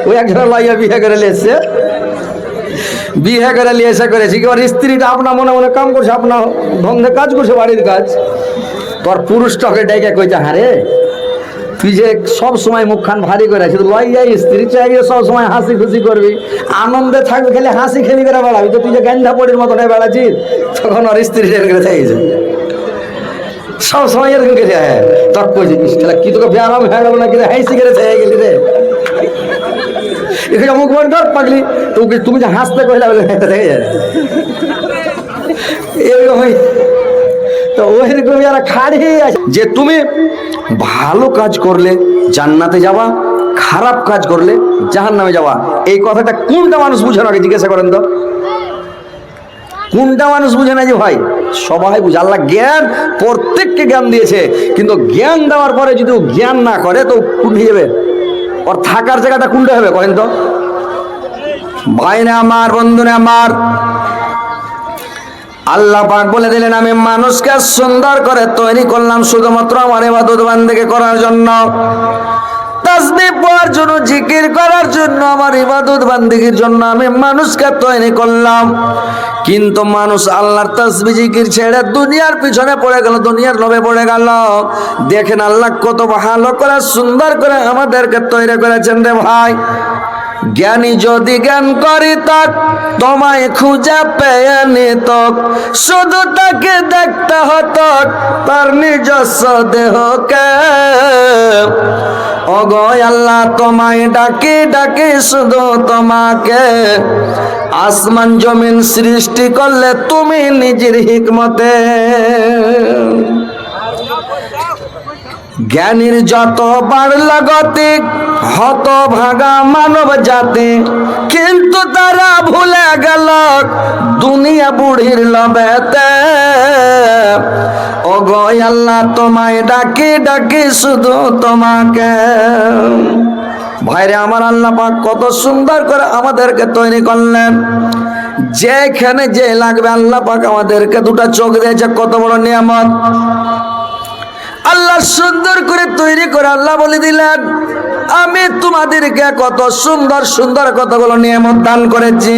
ওই একজন লাইয়া বিয়ে করে নিয়েছে, বিয়ে করে নিয়ে এসে করেছি কি ওর স্ত্রীটা আপনার মনে মনে কাম করছে, আপনার ধন্দে কাজ করছে, বাড়ির কাজ। তোর পুরুষটাকে ডেকে কইতে, হ্যাঁ রে তুই যে সব সময় মুখখান ভারী করে আছিস, লইয়া স্ত্রী চাইবে সব সময় হাসি খুশি করবি, আনন্দে থাকবে, খালি হাসি খেলি করে বেড়াবি, তো তুই যে গান্ধা পড়ির মতো বেড়াচ্ছিস, তখন ওর স্ত্রী এরকম থেকে যায় সব সময় এরকম করে। হ্যাঁ তক কইছিস কি তোকে ব্যারাম হয়ে গেল না, কিন্তু হাসি করে থেকে গেলি রে, এখানে মুখ বন্ধ পাগলি, তুমি যে হাসতে কইলা থেকে যায় এরকমই। তো ওইরকম যারা খাড়ি আছে যে তুমি ভালো কাজ করলে জান্নাতে যাবা, খারাপ কাজ করলে জাহান্নামে যাবা, এই কথাটা কোনটা মানুষ বুঝে না? আগে জিজ্ঞাসা করেন তো, কোনটা মানুষ বুঝে না? যে ভাই সবাই বুঝে, আল্লাহ জ্ঞান প্রত্যেককে জ্ঞান দিয়েছে, কিন্তু জ্ঞান দেওয়ার পরে যদি ও জ্ঞান না করে তো কোন হয়ে যাবে, ওর থাকার জায়গাটা কোনটা হবে করেন তো? ভাইরা আমার, বন্ধুরা আমার, আল্লাহ পাক বলে দিলেন আমি মানুষকে সুন্দর করে তৈরি করলাম শুধুমাত্র আমার ইবাদত বান্দেগি করার জন্য, তাসবিহ পড়ার জন্য, জিকির করার জন্য, আমার ইবাদত বান্দেগির জন্য আমি মানুষকে তৈরি করলাম। কিন্তু মানুষ আল্লাহর তাসবিহ জিকির ছেড়ে দুনিয়ার পিছনে পড়ে গেল, দুনিয়ার লোভে পড়ে গেল। দেখেন আল্লাহ কত ভালো করে সুন্দর করে আমাদেরকে তৈরি করেছেন রে ভাই। জ্ঞানী যদি জ্ঞান করি তাক তোমায় খুঁজে পেয়ে নিত, শুধু তাকে দেখতে হতো তার নিজস্ব দেহকে। ওগো আল্লাহ তোমায় ডাকি ডাকি শুধু তোমাকে, আসমান জমিন সৃষ্টি করলে তুমি নিজের হিকমতে। জ্ঞানীর যত বাড়ল গতি হত ভাগা মানব জাতি, কিন্তু তারা ভুলে গেল দুনিয়া বুড়ির লবেতে। ওগো আল্লাহ তোমায় ডাকি ডাকি শুধু তোমাকে। ভাইরে আমার, আল্লাহ পাক কত সুন্দর করে আমাদেরকে তৈরি করলেন, যেখানে যে লাগবে আল্লাহ পাক আমাদেরকে দুটা চোখ দিয়েছে, কত বড় নিয়ামত। আল্লাহ সুন্দর করে তৈরি করে আল্লাহ বলে দিলেন আমি তোমাদেরকে কত সুন্দর সুন্দর কতগুলো নিয়ামত দান করেছি।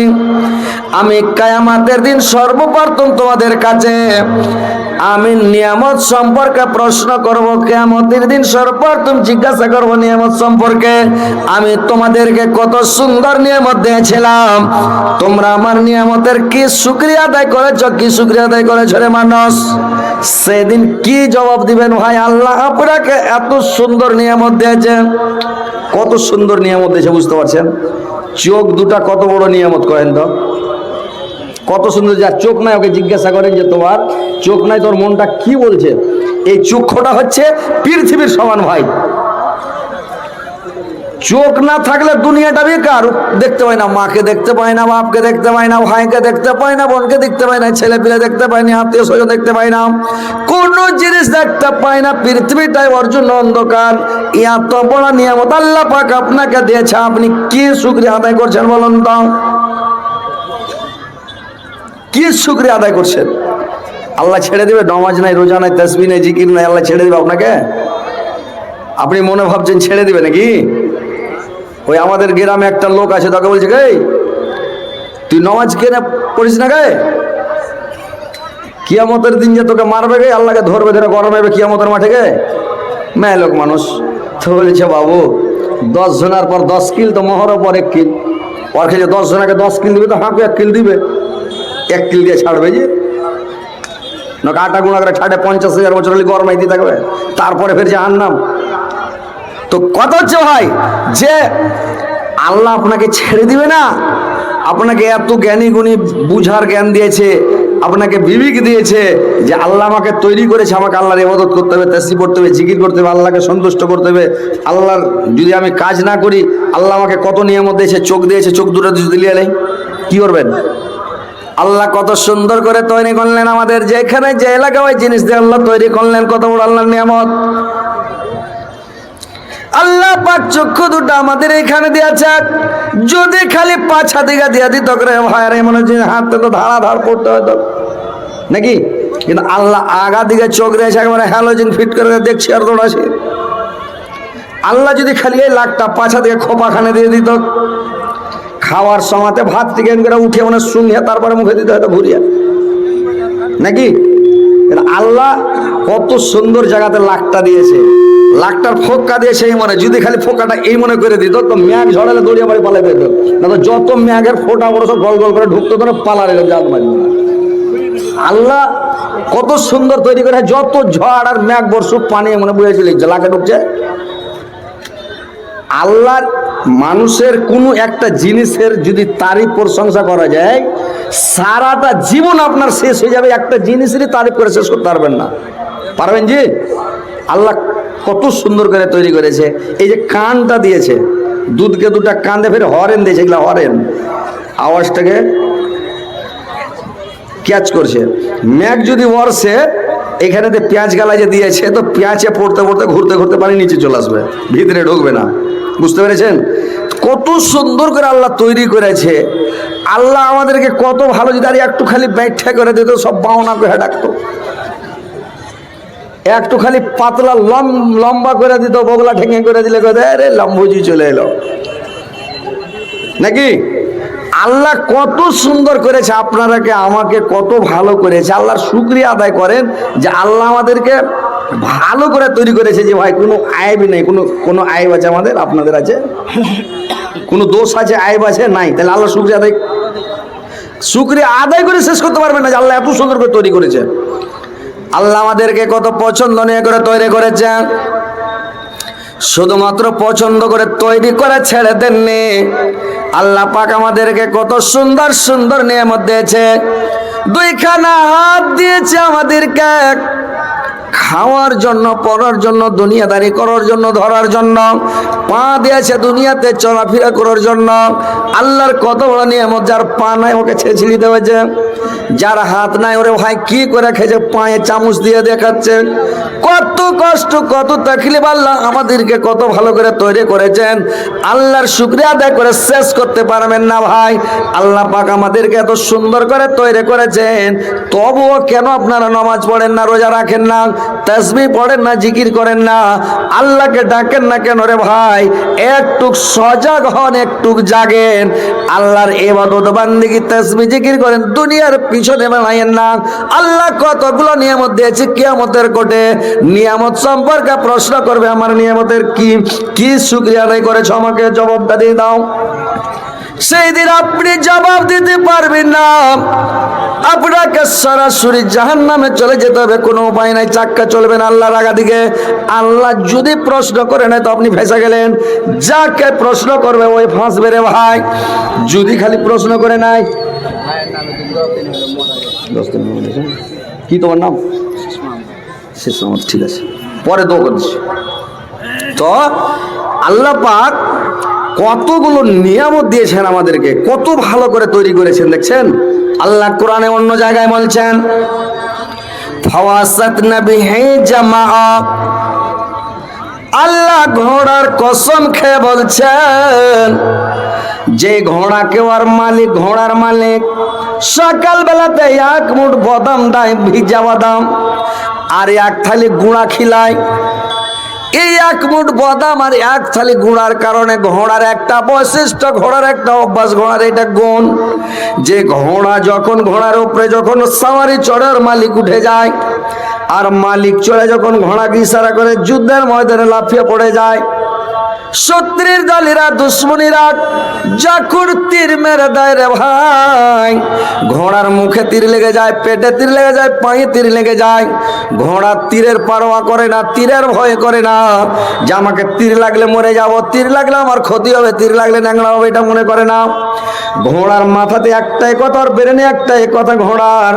আমি কিয়ামতের দিন সর্বপ্রথম তোমাদের কাছে আমি নিয়ামত সম্পর্কে প্রশ্ন করব, কিয়ামতের দিন সর্বপ্রথম জিজ্ঞাসা করব নিয়ামত সম্পর্কে। আমি তোমাদেরকে কত সুন্দর নিয়ামত দিয়েছিলাম, তোমরা আমার নিয়ামতের কি শুকরিয়া আদায় করেছো, কি শুকরিয়া আদায় করেছো রে মানুষ? সেদিন কি জবাব দিবেন? ভাই আল্লাহ আপনাকে এত সুন্দর নিয়ামত দিয়েছে, কত সুন্দর নিয়ামত দিয়েছে, বুঝতে পারছেন? চোখ দুটা কত বড় নিয়ামত করেন তো, কত সুন্দর। যার চোখ নাই ওকে জিজ্ঞাসা করেন যে তোমার চোখ নাই, তোর মনটা কি বলছে? এই চক্ষুটা হচ্ছে পৃথিবীর সমান ভাই। চোখ না থাকলে দুনিয়াটা বেকার, দেখতে পায় না, মাকে দেখতে পায় না, বাপকে দেখতে পায় না, ভাইকে দেখতে পায় না, বোনকে দেখতে পায় না, ছেলে পিলে দেখতে পায় না, আত্মীয় স্বজন দেখতে পায় না, কোন জিনিস দেখতে পায় না, পৃথিবীটাই ওর জন্য অন্ধকার। এত বড় নিয়ামত আল্লাহ পাক আপনাকে দিয়েছে, আপনি কি শুকরিয়া আদায় করছেন বলুন তো? কি শুকরিয়া আদায় করছেন? আল্লাহ ছেড়ে দিবে? নামাজ নাই, রোজা নাই, তাসবিহ নাই, জিকির নাই, আল্লাহ ছেড়ে দিবে আপনাকে? আপনি মনে ভাবছেন ছেড়ে দিবে নাকি? ওই আমাদের গ্রামে একটা লোক আছে, তাকে বলছে গে তুই নামাজ কেন পড়িস না গে, কিয়ামতের দিন যে তোকে মারবে গে, আল্লাহকে ধরবে, ধরে গরম কিয়ামতের মাঠে গে। মেয়ে লোক মানুষ তো বলেছে বাবু 10 জনের পর 10 কিল, তো মোহরের পর 1 কিল, ওর খেলে 10 জনকে 10 কিল দিবে, তো হাঁকু 1 কিল দিবে, 1 কিল দিয়ে ছাড়বে যে না, কাটা গুণা করে ছাড়ে 50,000 বছর হলে গরমাইতে থাকবে, তারপরে ফের জাহান্নাম। তো কত হচ্ছে ভাই যে আল্লাহ আপনাকে ছেড়ে দিবে না? আপনাকে এত জ্ঞানী গুণী বুঝার জ্ঞান দিয়েছে, আপনাকে বিবেক দিয়েছে যে আল্লাহ আমাকে তৈরি করেছে, আমাকে আল্লাহর ইবাদত করতে হবে, তাসবিহ পড়তে হবে, জিকির করতে হবে, আল্লাহকে সন্তুষ্ট করতে হবে। আল্লাহর যদি আমি কাজ না করি, আল্লাহ আমাকে কত নিয়ামত দিয়েছে, চোখ দিয়েছে, চোখ দুটো যদি দিয়ে নেই কি করবেন? আল্লাহ কত সুন্দর করে তৈরি করলেন আমাদের, যেখানে যে এলাকায় ওই জিনিস দিয়ে আল্লাহ তৈরি করলেন, কত বড় আল্লাহর নিয়ামত। আল্লাহ পাক চক্ষু দুটো আমাদের এখানে দিয়েছে, যদি খালি পাছা দিকে দিয়ে দিত করে ভাইয়ারে মনে হচ্ছে হাতে তো ধারাধার পড়তে হতো নাকি, কিন্তু আল্লাহ আগা দিকে চোখ দিয়েছে, একেবারে হ্যালোজিন ফিট করে দেখছি আর দৌড়াছি। আল্লাহ যদি খালি এই লাখটা পাছা থেকে খোপাখানে দিয়ে দিত, খাওয়ার সময়তে ভাত থেকে করে উঠে মানে শুনিয়ে তারপরে মুখে দিতে হয়তো ঘুরিয়ে নাকি। আল্লাহ কত সুন্দর জায়গাতে লাখটা দিয়েছে, লাখটার ফোক্কা দিয়ে সেই মনে, যদি খালি ফোক্কাটা এই মনে করে দিত তো ম্যাগ ঝড়ালে দড়িয়ে বাড়ি পালাই পেত না, তো যত ম্যাগের ফোটা বড় সব গল গল করে ঢুকতো তো পালা রেখে জাল মারি। আল্লাহ কত সুন্দর তৈরি করে, যত ঝড় আর ম্যাগ বর্ষক পানি মনে বুঝে চলে লাখে ঢুকছে। আল্লাহর মানুষের কোনো একটা জিনিসের যদি তারিফ প্রশংসা করা যায়, সারাটা জীবন আপনার শেষ হয়ে যাবে, একটা জিনিসেরই তারিফ করে শেষ করতে পারবেন না। পারবেন জি? আল্লাহ কত সুন্দর করে তৈরি করেছে। এই যে কানটা দিয়েছে, দুধকে দুটা কান দিয়ে ফের হরেন দিয়েছে, এগুলা হরেন আওয়াজটাকে ক্যাচ করছে। ম্যাগ যদি বর্ষে এখানেতে পেঁয়াজ গালা যে দিয়েছে, তো পেঁয়াজে পড়তে পড়তে ঘুরতে ঘুরতে পানি নিচে চলে আসবে, ভিতরে ঢুকবে না। বুঝতে পেরেছেন কত সুন্দর করে আল্লাহ তৈরি করেছে। আল্লাহ আমাদেরকে কত ভালো, যদি আর একটু খালি ব্যাখ্যা করে দিত সব বাউনা করে ডাকতো, একটু খালি পাতলা লম্বা করে দিত, বগলা ঠেঙে করে দিলে রে লম্বুজি চলে এলো নাকি। আল্লাহ কত সুন্দর করেছে, আপনারাকে আমাকে কত ভালো করেছে। আল্লাহর শুকরিয়া আদায় করেন যে আল্লাহ আমাদেরকে ভালো করে তৈরি করেছে, যে ভাই কোনো আইব নেই। কোনো আইব আছে আমাদের? আপনাদের আছে? কোনো দোষ আছে, আইব আছে? নাই। তাহলে আল্লাহ শুকরিয়া আদায় করে শেষ করতে পারবেন না যে আল্লাহ এত সুন্দর করে তৈরি করেছে। আল্লাহ আমাদেরকে কত পছন্দ নিয়ে করে তৈরি করেছেন, শুধুমাত্র পছন্দ করে তৈরি করে ছেড়ে দেননি। আল্লাহ পাক আমাদেরকে কত সুন্দর সুন্দর নিয়ামত দিয়েছে। দুইখানা হাত দিয়েছে আমাদেরকে খাওয়ার জন্য, পড়ার জন্য, দুনিয়াদারি করার জন্য, ধরার জন্য। পা দিয়েছে দুনিয়াতে চলাফেরা করার জন্য। আল্লাহর কত বড় নিয়ামত। যার পা নাই ওকে ছেঁচড়ি দিতে হয়েছে, যার হাত নাই ওরে ভাই কি করে খেয়েছে, পায়ে চামচ দিয়ে দেখাচ্ছে। কত কষ্ট, কত তাকলিফ। আল্লাহ আমাদেরকে কত ভালো করে তৈরি করেছেন, আল্লাহর শুকরিয়া আদায় করে শেষ করতে পারবেন না ভাই। আল্লাহ পাক আমাদেরকে এত সুন্দর করে তৈরি করেছেন, তবুও কেন আপনারা নামাজ পড়েন না, রোজা রাখেন না, তাসবিহ পড়েন না, জিকির করেন না, আল্লাহকে ডাকেন না কেন রে ভাই? একটু সজাগ হন, একটু জাগেন, আল্লাহর ইবাদত বান্দেগি তাসবিহ জিকির করেন, দুনিয়ার পিছনে বেড়ায়েন না। আল্লাহ কতগুলো নিয়ামত দিয়েছে, কিয়ামতের কোটে নিয়ামত সম্পর্কে প্রশ্ন করবে, আমার নিয়ামতের কি শুকরিয়া আদায় করেছো, আমাকে জবাবটা দিয়ে দাও। সেই দিন আপনি জবাব দিতে পারবেন না, আপনাকে সরাসরি জাহান্নামে চলে যেতে হবে, কোনো উপায় নাই, চাক্কা চলবে না আল্লাহর আগা দিকে। আল্লাহ যদি প্রশ্ন করে নেয় তো আপনি ফেঁসে গেলেন, যাকে প্রশ্ন করবে ওই ফাঁসবে রে ভাই। যদি খালি প্রশ্ন করে নাই, কি তোমার নাম? ঠিক আছে, পরে দোয়া করছি। তো আল্লাহ পাক কতগুলো নিয়ামত দিয়েছেন আমাদেরকে, কত ভালো করে তৈরি করেছেন দেখছেন। আল্লাহ কোরআনে অন্য জায়গায় বলছেন, ফাওয়াসাতনা বিহি জামাআ। আল্লাহ ঘোড়ার কসম খেয়ে বলছেন, যে ঘোড়া কেউ আর মালিক, ঘোড়ার মালিক সকাল বেলাতে এক মুঠ বাদাম দেয়, ভিজা বাদাম, আর এক থালি গুঁড়া খিলায়। এই এক মুঠ বাদাম আর এক থালি গুঁড়ার কারণে ঘোড়ার একটা বৈশিষ্ট্য, ঘোড়ার একটা অভ্যাস, ঘোড়ার এটা গুণ, যে ঘোড়া যখন ঘোড়ার উপরে যখন সাওয়ারি চড়ার মালিক উঠে যায়, আর মালিক চড়ে যখন ঘোড়াকে ইশারা করে যুদ্ধের ময়দানে লাফিয়ে পড়ে যায়, শত্রুর দলেরা দুশ্মনীরা যখন তীর মেরে দেয় রে ভাই, ঘোড়ার মুখে তীর লেগে যায়, পেটে তীর লেগে যায়, পায়ে তীর লেগে যায়, ঘোড়া তীরের পারোয়া করে না, তীরের ভয় করে না যে আমাকে তীর লাগলে মরে যাব, তীর লাগলে আমার ক্ষতি হবে, তীর লাগলে ন্যাংরা হবে, এটা মনে করে না। ঘোড়ার মাথাতে একটাই কথা, আর ব্রেনে একটাই কথা ঘোড়ার,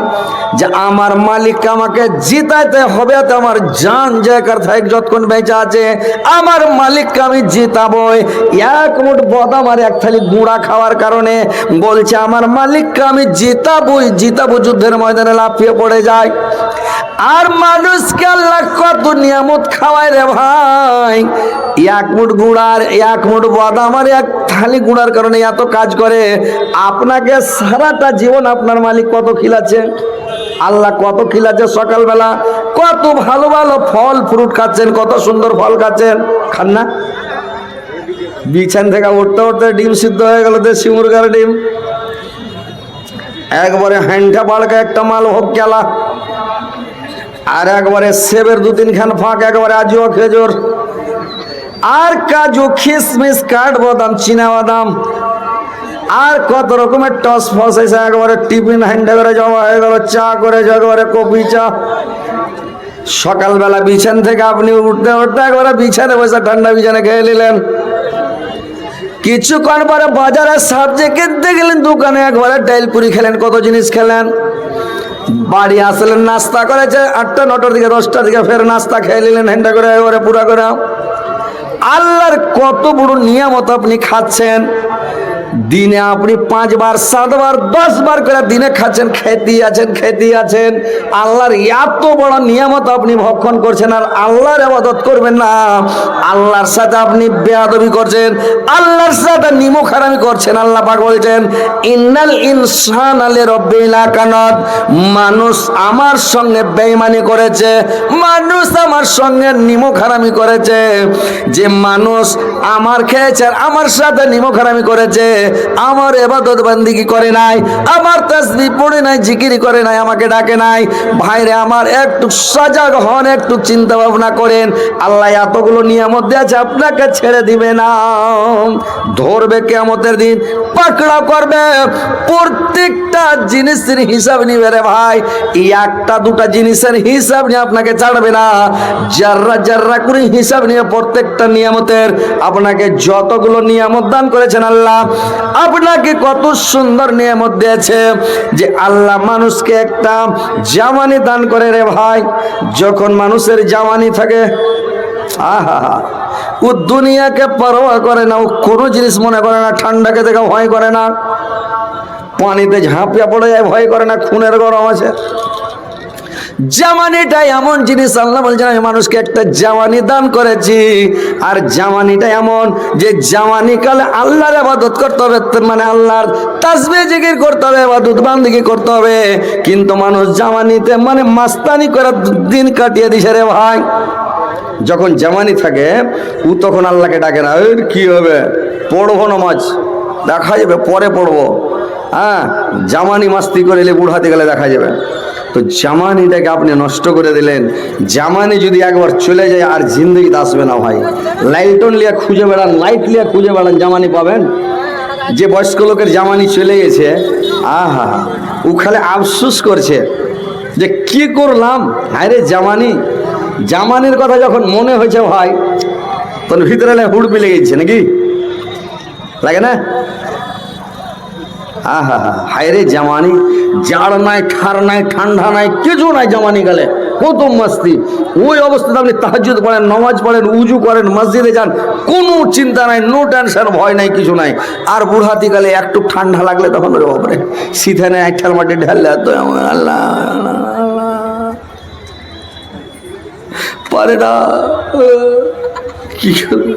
যে আমার মালিক আমাকে জিতাইতে হবে, তো আমার জান জায়গার থাক যতক্ষণ বেঁচে আছে আমার মালিককে আমি জিতাবই। এক মুঠ বাদাম আর এক থালি গুঁড়া খাওয়ার কারণে বলছে আমার মালিককে আমি জিতাবো, যুদ্ধের ময়দানে লাফিয়ে পড়ে যায়। আর মানুষকে আল্লাহ কত নিয়ামত খাওয়ায় রে ভাই, এক মুঠ গুঁড়ার, এক মুঠ বাদাম আর এক থালি গুঁড়ার কারণে এত কাজ করে। আপনাকে সারাটা জীবন আপনার মালিক কত খিলাচ্ছে, আল্লাহ কত খিলাচ্ছে সকালবেলা, কত ভালো ভালো ফল ফ্রুট খাচ্ছেন, কত সুন্দর ফল খাচ্ছেন, খান না? বিছান থেকে উঠতে উঠতে ডিম সিদ্ধ হয়ে গেল, দেশি মুরগার ডিম, একবারে হ্যান্ডা বাড়কা একটা মাল হোক গেলা, আর একবারে সেবের 2-3 খান ফাঁক, একবারে আজুয়া খেজুর, আর কাজু কিশমিশ কাঠবাদাম চীনা বাদাম, আর কত রকমের টস ফস এসে একবারে টিফিন হ্যান্ডে করে জমা হয়ে গেল, চা করে একবারে কফি চা। সকালবেলা বিছান থেকে আপনি উঠতে উঠতে একবারে বিছানে বসে ঠান্ডা বিছানে খেয়ে নিলেন। কিছুক্ষণ পরে বাজারে সবজি কিনতে গেলেন, দোকানে একবারে ডাইল পুরি খেলেন, কত জিনিস খেলেন। বাড়ি আসলেন, নাস্তা করেছে 8টা 9টার দিকে 10টার দিকে, ফের নাস্তা খেয়ে নিলেন হ্যান্ডা করে একবারে পুরা করে। আল্লাহর কত বড় নিয়ামত আপনি খাচ্ছেন। দিনে আপনি 5 বার 7 বার 10 বার করে দিনে খাচ্ছেন, খেতে আছেন। আল্লাহর এত বড় নিয়ামত আপনি ভক্ষণ করছেন, আর আল্লাহর ইবাদত করবেন না। আল্লাহর সাথে আপনি বেয়াদবি করছেন, আল্লাহর সাথে নিমুখারামি করছেন। আল্লাহ পাক বলছেন, ইন্নাল ইনসানা লিরাব্বিহি লাকানাত, মানুষ আমার সঙ্গে বেঈমানি করেছে, মানুষ আমার সঙ্গে নিমুখারামি করেছে। যে মানুষ আমার খেয়েছে, আমার সাথে নিমুখারামি করেছে, আমার ইবাদত বান্দিগি করে নাই, আমার তাসবিহ পড়ে নাই, জিকির করে নাই, আমাকে ডাকে নাই। ভাইরে আমার, একটু সজাগ হন, একটু চিন্তা ভাবনা করেন। আল্লাহ এতগুলো নিয়ামত দিয়েছে, আপনাকে ছেড়ে দিবে না, ধরবে কিয়ামতের দিন, পাকড়াও করবে। প্রত্যেকটা জিনিসের হিসাব নিবে রে ভাই, এই 1টা 2টা জিনিসের হিসাব নিয়ে আপনাকে ছাড়বে না। জাররা জাররা করে হিসাব নিয়ে প্রত্যেকটা নিয়ামতের, আপনাকে যতগুলো নিয়ামত দান করেছেন আল্লাহ, আপনাকে কত সুন্দর নিয়ামত দিয়েছে। যে আল্লাহ মানুষকে একটা জামানি দান করে রে ভাই, যখন মানুষের জামানি থাকে, আহা, ও দুনিয়াকে পরোয়া করে না, ও কোনো জিনিস মনে করে না, ঠান্ডাকে দেখে ভয় করে না, পানিতে ঝাঁপিয়া পড়ে যায় ভয় করে না, খুনের গরম আছে। জামানিটা এমন জিনিস, আল্লাহ বলছেন আমি মানুষকে একটা জামানি দান করেছি। আর জামানিটা এমন যে জামানি কালে আল্লাহর ইবাদত করতে হবে, মানে আল্লাহর তাসবিহ জিকির করতে হবে, ইবাদত বান্দিগি করতে হবে। কিন্তু মানুষ জামানিতে মানে মাস্তানি করে দিন কাটিয়ে দিছে রে ভাই। যখন জামানি থাকে, ও তখন আল্লাহকে ডাকে না, কি হবে পড়বো নামাজ, দেখা যাবে পরে পড়বো। হ্যাঁ, জামানি মাস্তি করে এলে বুড়াতে গেলে দেখা যাবে। তো জামানিটাকে আপনি নষ্ট করে দিলেন। জামানি যদি একবার চলে যায় আর জিন্দগিতে আসবে না ভাই। লাইটন লিয়া খুঁজে বেড়ান, লাইট লিয়া খুঁজে বেড়ান, জামানি পাবেন। যে বয়স্ক লোকের জামানি চলে গেছে, আহা, ও খালি আফসোস করছে যে কি করলাম। হ্যাঁ রে জামানি, জামানির কথা যখন মনে হয়েছে ভাই, তখন ভিতরে হুড়পি লেগেছে নাকি, লাগে না? আহা, হায় রে জামানি, জাড় নাই, ঠার নাই, ঠান্ডা নাই, কিছু নাই। জামানি গেলে কত মাস্তি। ওই অবস্থাতে আপনি তাহাজ্জুদ পড়েন, নামাজ পড়েন, উজু করেন, মসজিদে যান, কোনো চিন্তা নাই, নো টেনশন, ভয় নাই, কিছু নাই। আর বুড়হাতি গেলে একটু ঠান্ডা লাগলে তখন ওরে বাপরে শীতে নেই, একঠার মাটি ঢাললে তো আল্লাহ পারে না, কি করবে?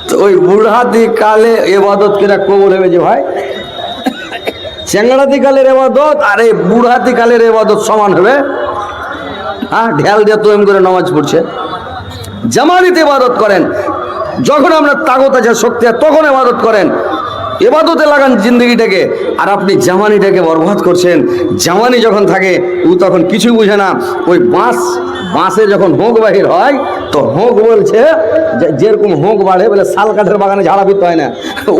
তো ওই বুড়হাতি কালে এবাদত কেনা কবুল হবে যে ভাই। চেংড়াতি কালের এবাদত আর এই বুড়হাতি কালের এবাদত সমান হবে? হ্যাঁ, ঢেল দিয়ে তো করে নামাজ পড়ছে। জামানিতে ইবাদত করেন, যখন আপনার তাগত আছে, শক্তি আছে, তখন ইবাদত করেন, ইবাদতে লাগান জিন্দগিটাকে। আর আপনি জামানিটাকে বরবাদ করছেন। জামানি যখন থাকে, ও তখন কিছু বুঝে না। ওই বাঁশে যখন হোঁক বাহির হয়, তো হোঁক বলছে যেরকম হোঁক বাড়ে বলে শাল কাঠের বাগানে ঝাড়া ফিরতে হয় না,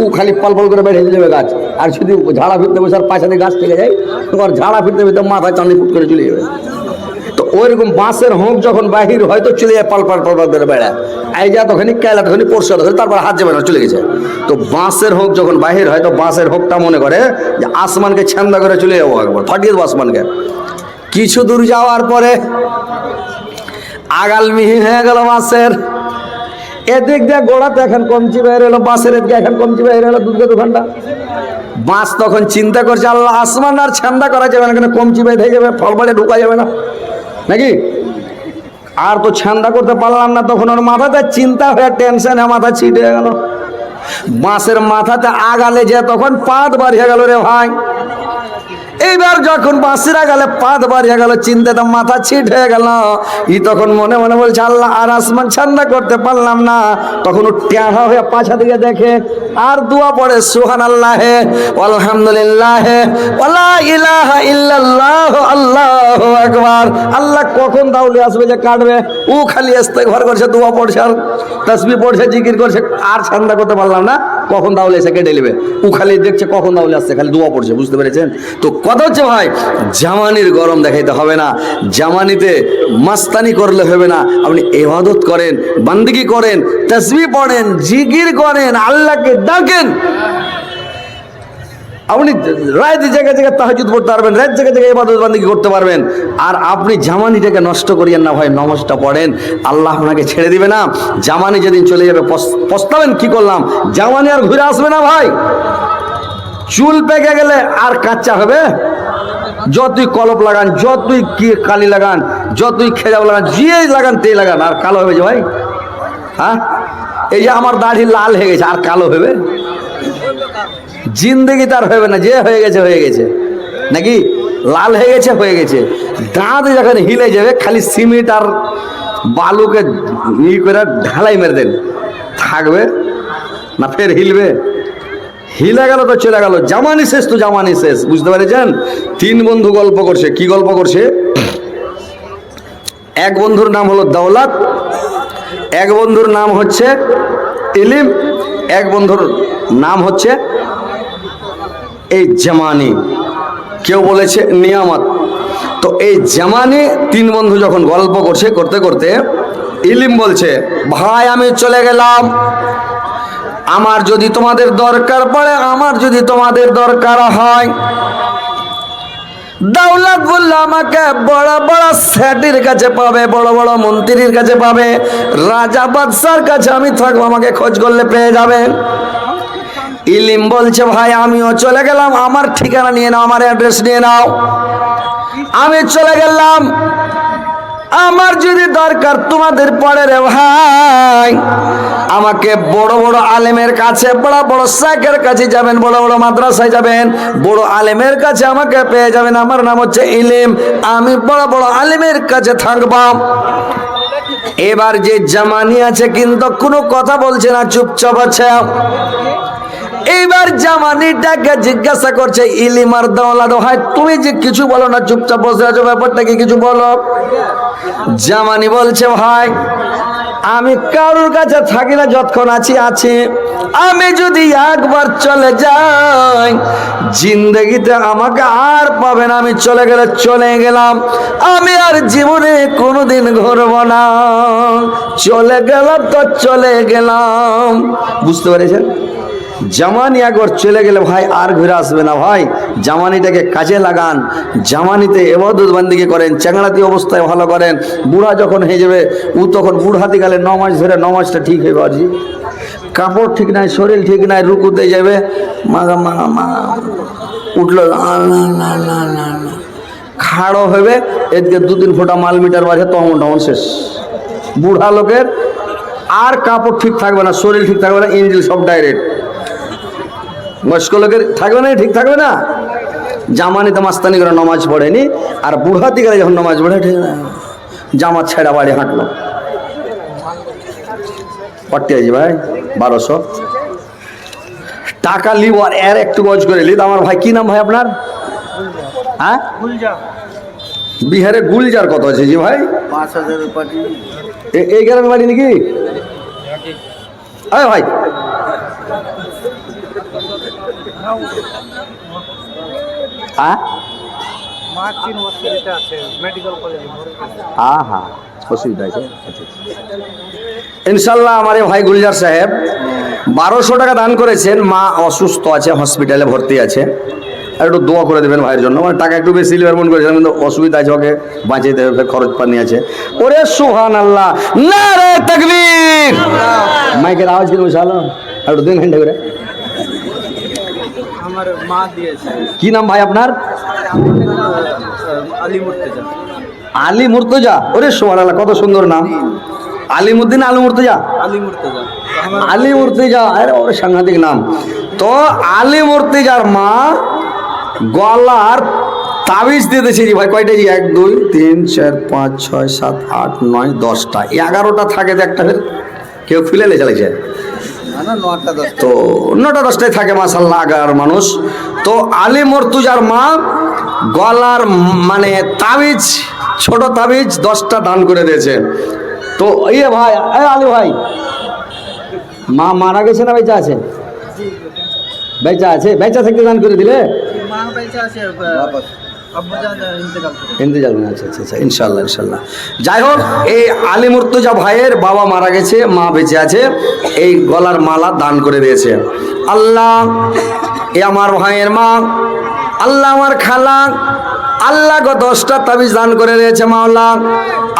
ও খালি পল করে বেড়ে যাবে গাছ। আর যদি ঝাড়া ফিরতে বসে আর পাশে গাছ থেকে যায়, তোমার ঝাড়া ফিরতে মাথায় চাঁদি ফুট করে চলে যাবে। তো ওইরকম বাঁশের হোঁক যখন বাহির হয়, তো চলে যায় পাল করে বেড়ায়। এই যা তখনই কেলা, তখনই পরশু, তারপর হাত যাবে না, চলে গেছে। তো বাঁশের হোঁক যখন বাহির হয়, তো বাঁশের হোঁকটা মনে করে যে আসমানকে ছান্দা করে চলে যাবো, একবার ফাটিয়ে দেবো আসমানকে। কিছু দূর যাওয়ার পরে আগাল মিহি হয়ে গেল বাঁশের। এদিক দিয়ে গোড়াতে এখন কমচি বাইরে এলো, বাঁশের এদিকে এখন কমচি বাইরে এলো, 2 ঘন্টা। বাঁশ তখন চিন্তা করছে, আল্লাহ আসমান আর ছান্দা করা যাবে না, কেন কমচি বেঁধে যাবে, ফল বাড়ে ঢুকা যাবে না নাকি? আর তো ছান্দা করতে পারলাম না। তখন ওর মাথাতে চিন্তা হয়ে টেনশনে মাথা ছিটে গেল। বাঁশের মাথাতে আগালে যে তখন পাত বাড়িয়ে গেল রে ভাই। এইবার যখন বাঁশিরা গেলে পাত বাড়িয়ে গেল, চিন্তাতে মাথা ছিট হয়ে গেল। ই তখন মনে মনে বলছে, আল্লাহ আর আসমান ঠান্ডা করতে পারলাম না। তখন ও টেঁড়া হয়ে পাছা দিকে দেখে আর দোয়া পড়ে, সুবহানাল্লাহ আলহামদুলিল্লাহ ওয়ালা ইলাহা ইল্লাল্লাহ আল্লাহু আকবার। আল্লাহ কখন দাউলে আসবে যে কাটবে, ও খালি ইস্তেগফার করছে, দোয়া পড়ছে আর তাসবিহ পড়ছে, জিকির করছে, আর ঠান্ডা করতে পারলাম না, কখন দাউলে এসে কেটে নেবে। ও খালি দেখছে কখন দাউলে আসছে, খালি দোয়া পড়ছে। বুঝতে পেরেছেন তো? কথা হচ্ছে ভাই, জামানির গরম দেখাইতে হবে না, জামানিতে মাস্তানি করলে হবে না। আপনি ইবাদত করেন, বান্দিগি করেন, তাসবিহ পড়েন, জিকির করেন, আল্লাহকে ডাকেন। আপনি রাত জায়গায় জায়গায় তাহাজ্জুদ পড়তে পারবেন, রাত জায়গায় জায়গায় ইবাদত বান্দিগি করতে পারবেন। আর আপনি জামানিটাকে নষ্ট করিয়েন না ভাই, নামাজটা পড়েন, আল্লাহ আপনাকে ছেড়ে দিবে না। জামানি যেদিন চলে যাবে পস্তাবেন কি করলাম। জামানি আর ঘুরে আসবে না ভাই। চুল পেকে গেলে আর কাঁচা হবে? যতই কলপ লাগান, যতই কি কালি লাগান, যতই খেজাব লাগান, যে লাগান তেল লাগান, আর কালো হবে যে ভাই? হ্যাঁ, এই যে আমার দাড়ি লাল হয়ে গেছে, আর কালো হবে? জিন্দেগি তার হবে না, যে হয়ে গেছে হয়ে গেছে, নাকি লাল হয়ে গেছে হয়ে গেছে। দাঁত যখন হিলে যাবে, খালি সিমেন্ট আর বালুকে ই করে ঢালাই মেরে দেন, থাকবে না ফের হিলবে? হিলে গেল তো চলে গেল, জামানি শেষ তো জামানি শেষ। বুঝতে পেরেছেন? তিন বন্ধু গল্প করছে। কি গল্প করছে? এক বন্ধুর নাম হলো দৌলত, এক বন্ধুর নাম হচ্ছে ইলম, এক বন্ধুর নাম হচ্ছে এই জামানি, কেউ বলেছে নিয়ামত। তো এই জামানি তিন বন্ধু যখন গল্প করছে, করতে করতে ইলম বলছে, ভাই আমি চলে গেলাম, আমার যদি তোমাদের দরকার পড়ে, আমার যদি তোমাদের দরকার হয়। দৌলত বলল, আমাকে বড় বড় সেটির কাছে পাবে, বড় বড় মন্ত্রীর কাছে পাবে, রাজা বাদশার কাছে আমি থাকবো, আমাকে খোঁজ করলে পেয়ে যাবে। ইলিম বলছে, ভাই আমিও চলে গেলাম, আমার ঠিকানা নিয়ে নাও, আমার অ্যাড্রেস নিয়ে নাও। আমি চলে গেলাম, আমার যদি দরকার তোমাদের পড়ে রে ভাই, আমাকে বড় বড় আলেমের কাছে, বড় বড় শাইখের কাছে যাবেন, বড় বড় মাদ্রাসায় যাবেন, বড় আলেমের কাছে আমাকে পেয়ে যাবেন। আমার নাম হচ্ছে ইলিম, আমি বড় বড় আলেমের কাছে থাকবাম। এবার যে জামানি আছে কিন্তু কোনো কথা বলছে না, চুপচাপ আছে। এইবার জামানিটাকে জিজ্ঞাসা করছে ইলিম আর দৌলত, ভাই তুমি যে কিছু বলো না, চুপচাপ বসে আছো, ব্যাপারটা কি কিছু বলো। জামানি বলছে, ভাই আমি কারোর কাছে থাকি না, যতক্ষণ আছি আছি, আমি যদি একবার চলে যাই জিন্দগিতে আমাকে আর পাবে না, আমি চলে গেলে চলে গেলাম, আমি আর জীবনে কোনোদিন ঘুরবো না, চলে গেলাম তো চলে গেলাম। বুঝতে পেরেছেন? জামানি একবার চলে গেলে ভাই আর ঘুরে আসবে না। ভাই জামানিটাকে কাজে লাগান, জামানিতে ইবাদত বান্দিগি করেন, চ্যাংড়াতি অবস্থায় ভালো করেন। বুড়া যখন হয়ে যাবে, ও তখন বুড়াতে গেলে নমাজ ধরে নমাজটা ঠিক হয়ে পারছি। কাপড় ঠিক নাই, শরীর ঠিক নাই, রুকুতে যাবে, মাগা মাগা মাগা উঠলো, খাড়ো হবে, এদিকে দু তিন ফোঁটা মাল মিটার বাড়ে, তমন টমন শেষ। বুড়া লোকের আর কাপড় ঠিক থাকবে না, শরীর ঠিক থাকবে না, ইঞ্জিল সব ডাইরেক্ট। বয়স্ক লোকের থাকবে না, ঠিক থাকবে না। জামানিতে মাস্তানি করে নমাজ পড়েনি, আর বুড়াতে গেলে যখন নমাজ পড়ে, ঠিক না, জামাত ছেড়া বাড়ি হাঁটলো। পড়তে আছি ভাই 1200 টাকা লিব, আর এর একটু গজ করে লিদ। আমার ভাই কি নাম ভাই আপনার? হ্যাঁ, বিহারে গুলজার কত আছে জি ভাই? 5000 এই গ্রামে বাড়ি নাকি? আরে ভাই অসুবিধা আছে। ইনশাল্লাহ আমার ভাই গুলজার সাহেব 1200 টাকা দান করেছেন। মা অসুস্থ আছে, হসপিটালে ভর্তি আছে, আর একটু দোয়া করে দেবেন ভাইয়ের জন্য। মানে টাকা একটু বেশি লিবার মন করেছিলাম, কিন্তু অসুবিধা আছে, ওকে বাঁচিয়ে দেবে, খরচ পানি আছে। ওরে সুবহানাল্লাহ, নারে তাকবীর। মাইকের আওয়াজ কি বসালো, আর একটু 2 ঘন্টা করে। আমার মা দিয়েছে। কি নাম ভাই আপনার? আলী মুর্তজা। আলী মুর্তজা, ওরে সুবহানাল্লাহ, কত সুন্দর নাম। আলিমউদ্দিন, আলী মুর্তজা, আলী মুর্তজা, আলী মুর্তজা, আরে ওরে সাংঘাতিক নাম। তো আলী মুর্তজার মা গলার তাবিজ দিয়ে দিয়েছি ভাই, কয়টা জি? 1 2 3 4 5 6 7 8 9 10টা, 11টা থাকে তো একটা ফের কেউ খুলে লে চালাইছে তো 9টা 10টায় থাকে মাশাআল্লাহ আগার মানুষ। তো আলী মর্তুজার মা গলার মানে তাবিজ, ছোট তাবিজ 10টা দান করে দিয়েছে। তো ইয়ে ভাই, আলী ভাই, মা মারা গেছে না বেঁচে আছে? বেঁচে আছে, বেঁচে থাকতে দান করে দিলে? ইন্তেজাল, আচ্ছা আচ্ছা আচ্ছা, ইনশাল্লাহ ইনশাল্লাহ। যাই হোক, এই আলী মুর্তজা ভাইয়ের বাবা মারা গেছে, মা বেঁচে আছে, এই গলার মালা দান করে দিয়েছে। আল্লাহ, এ আমার ভাইয়ের মা, আল্লাহ আমার খালা, আল্লাহ গো 10টা তাবিজ দান করে দিয়েছে মাওলা।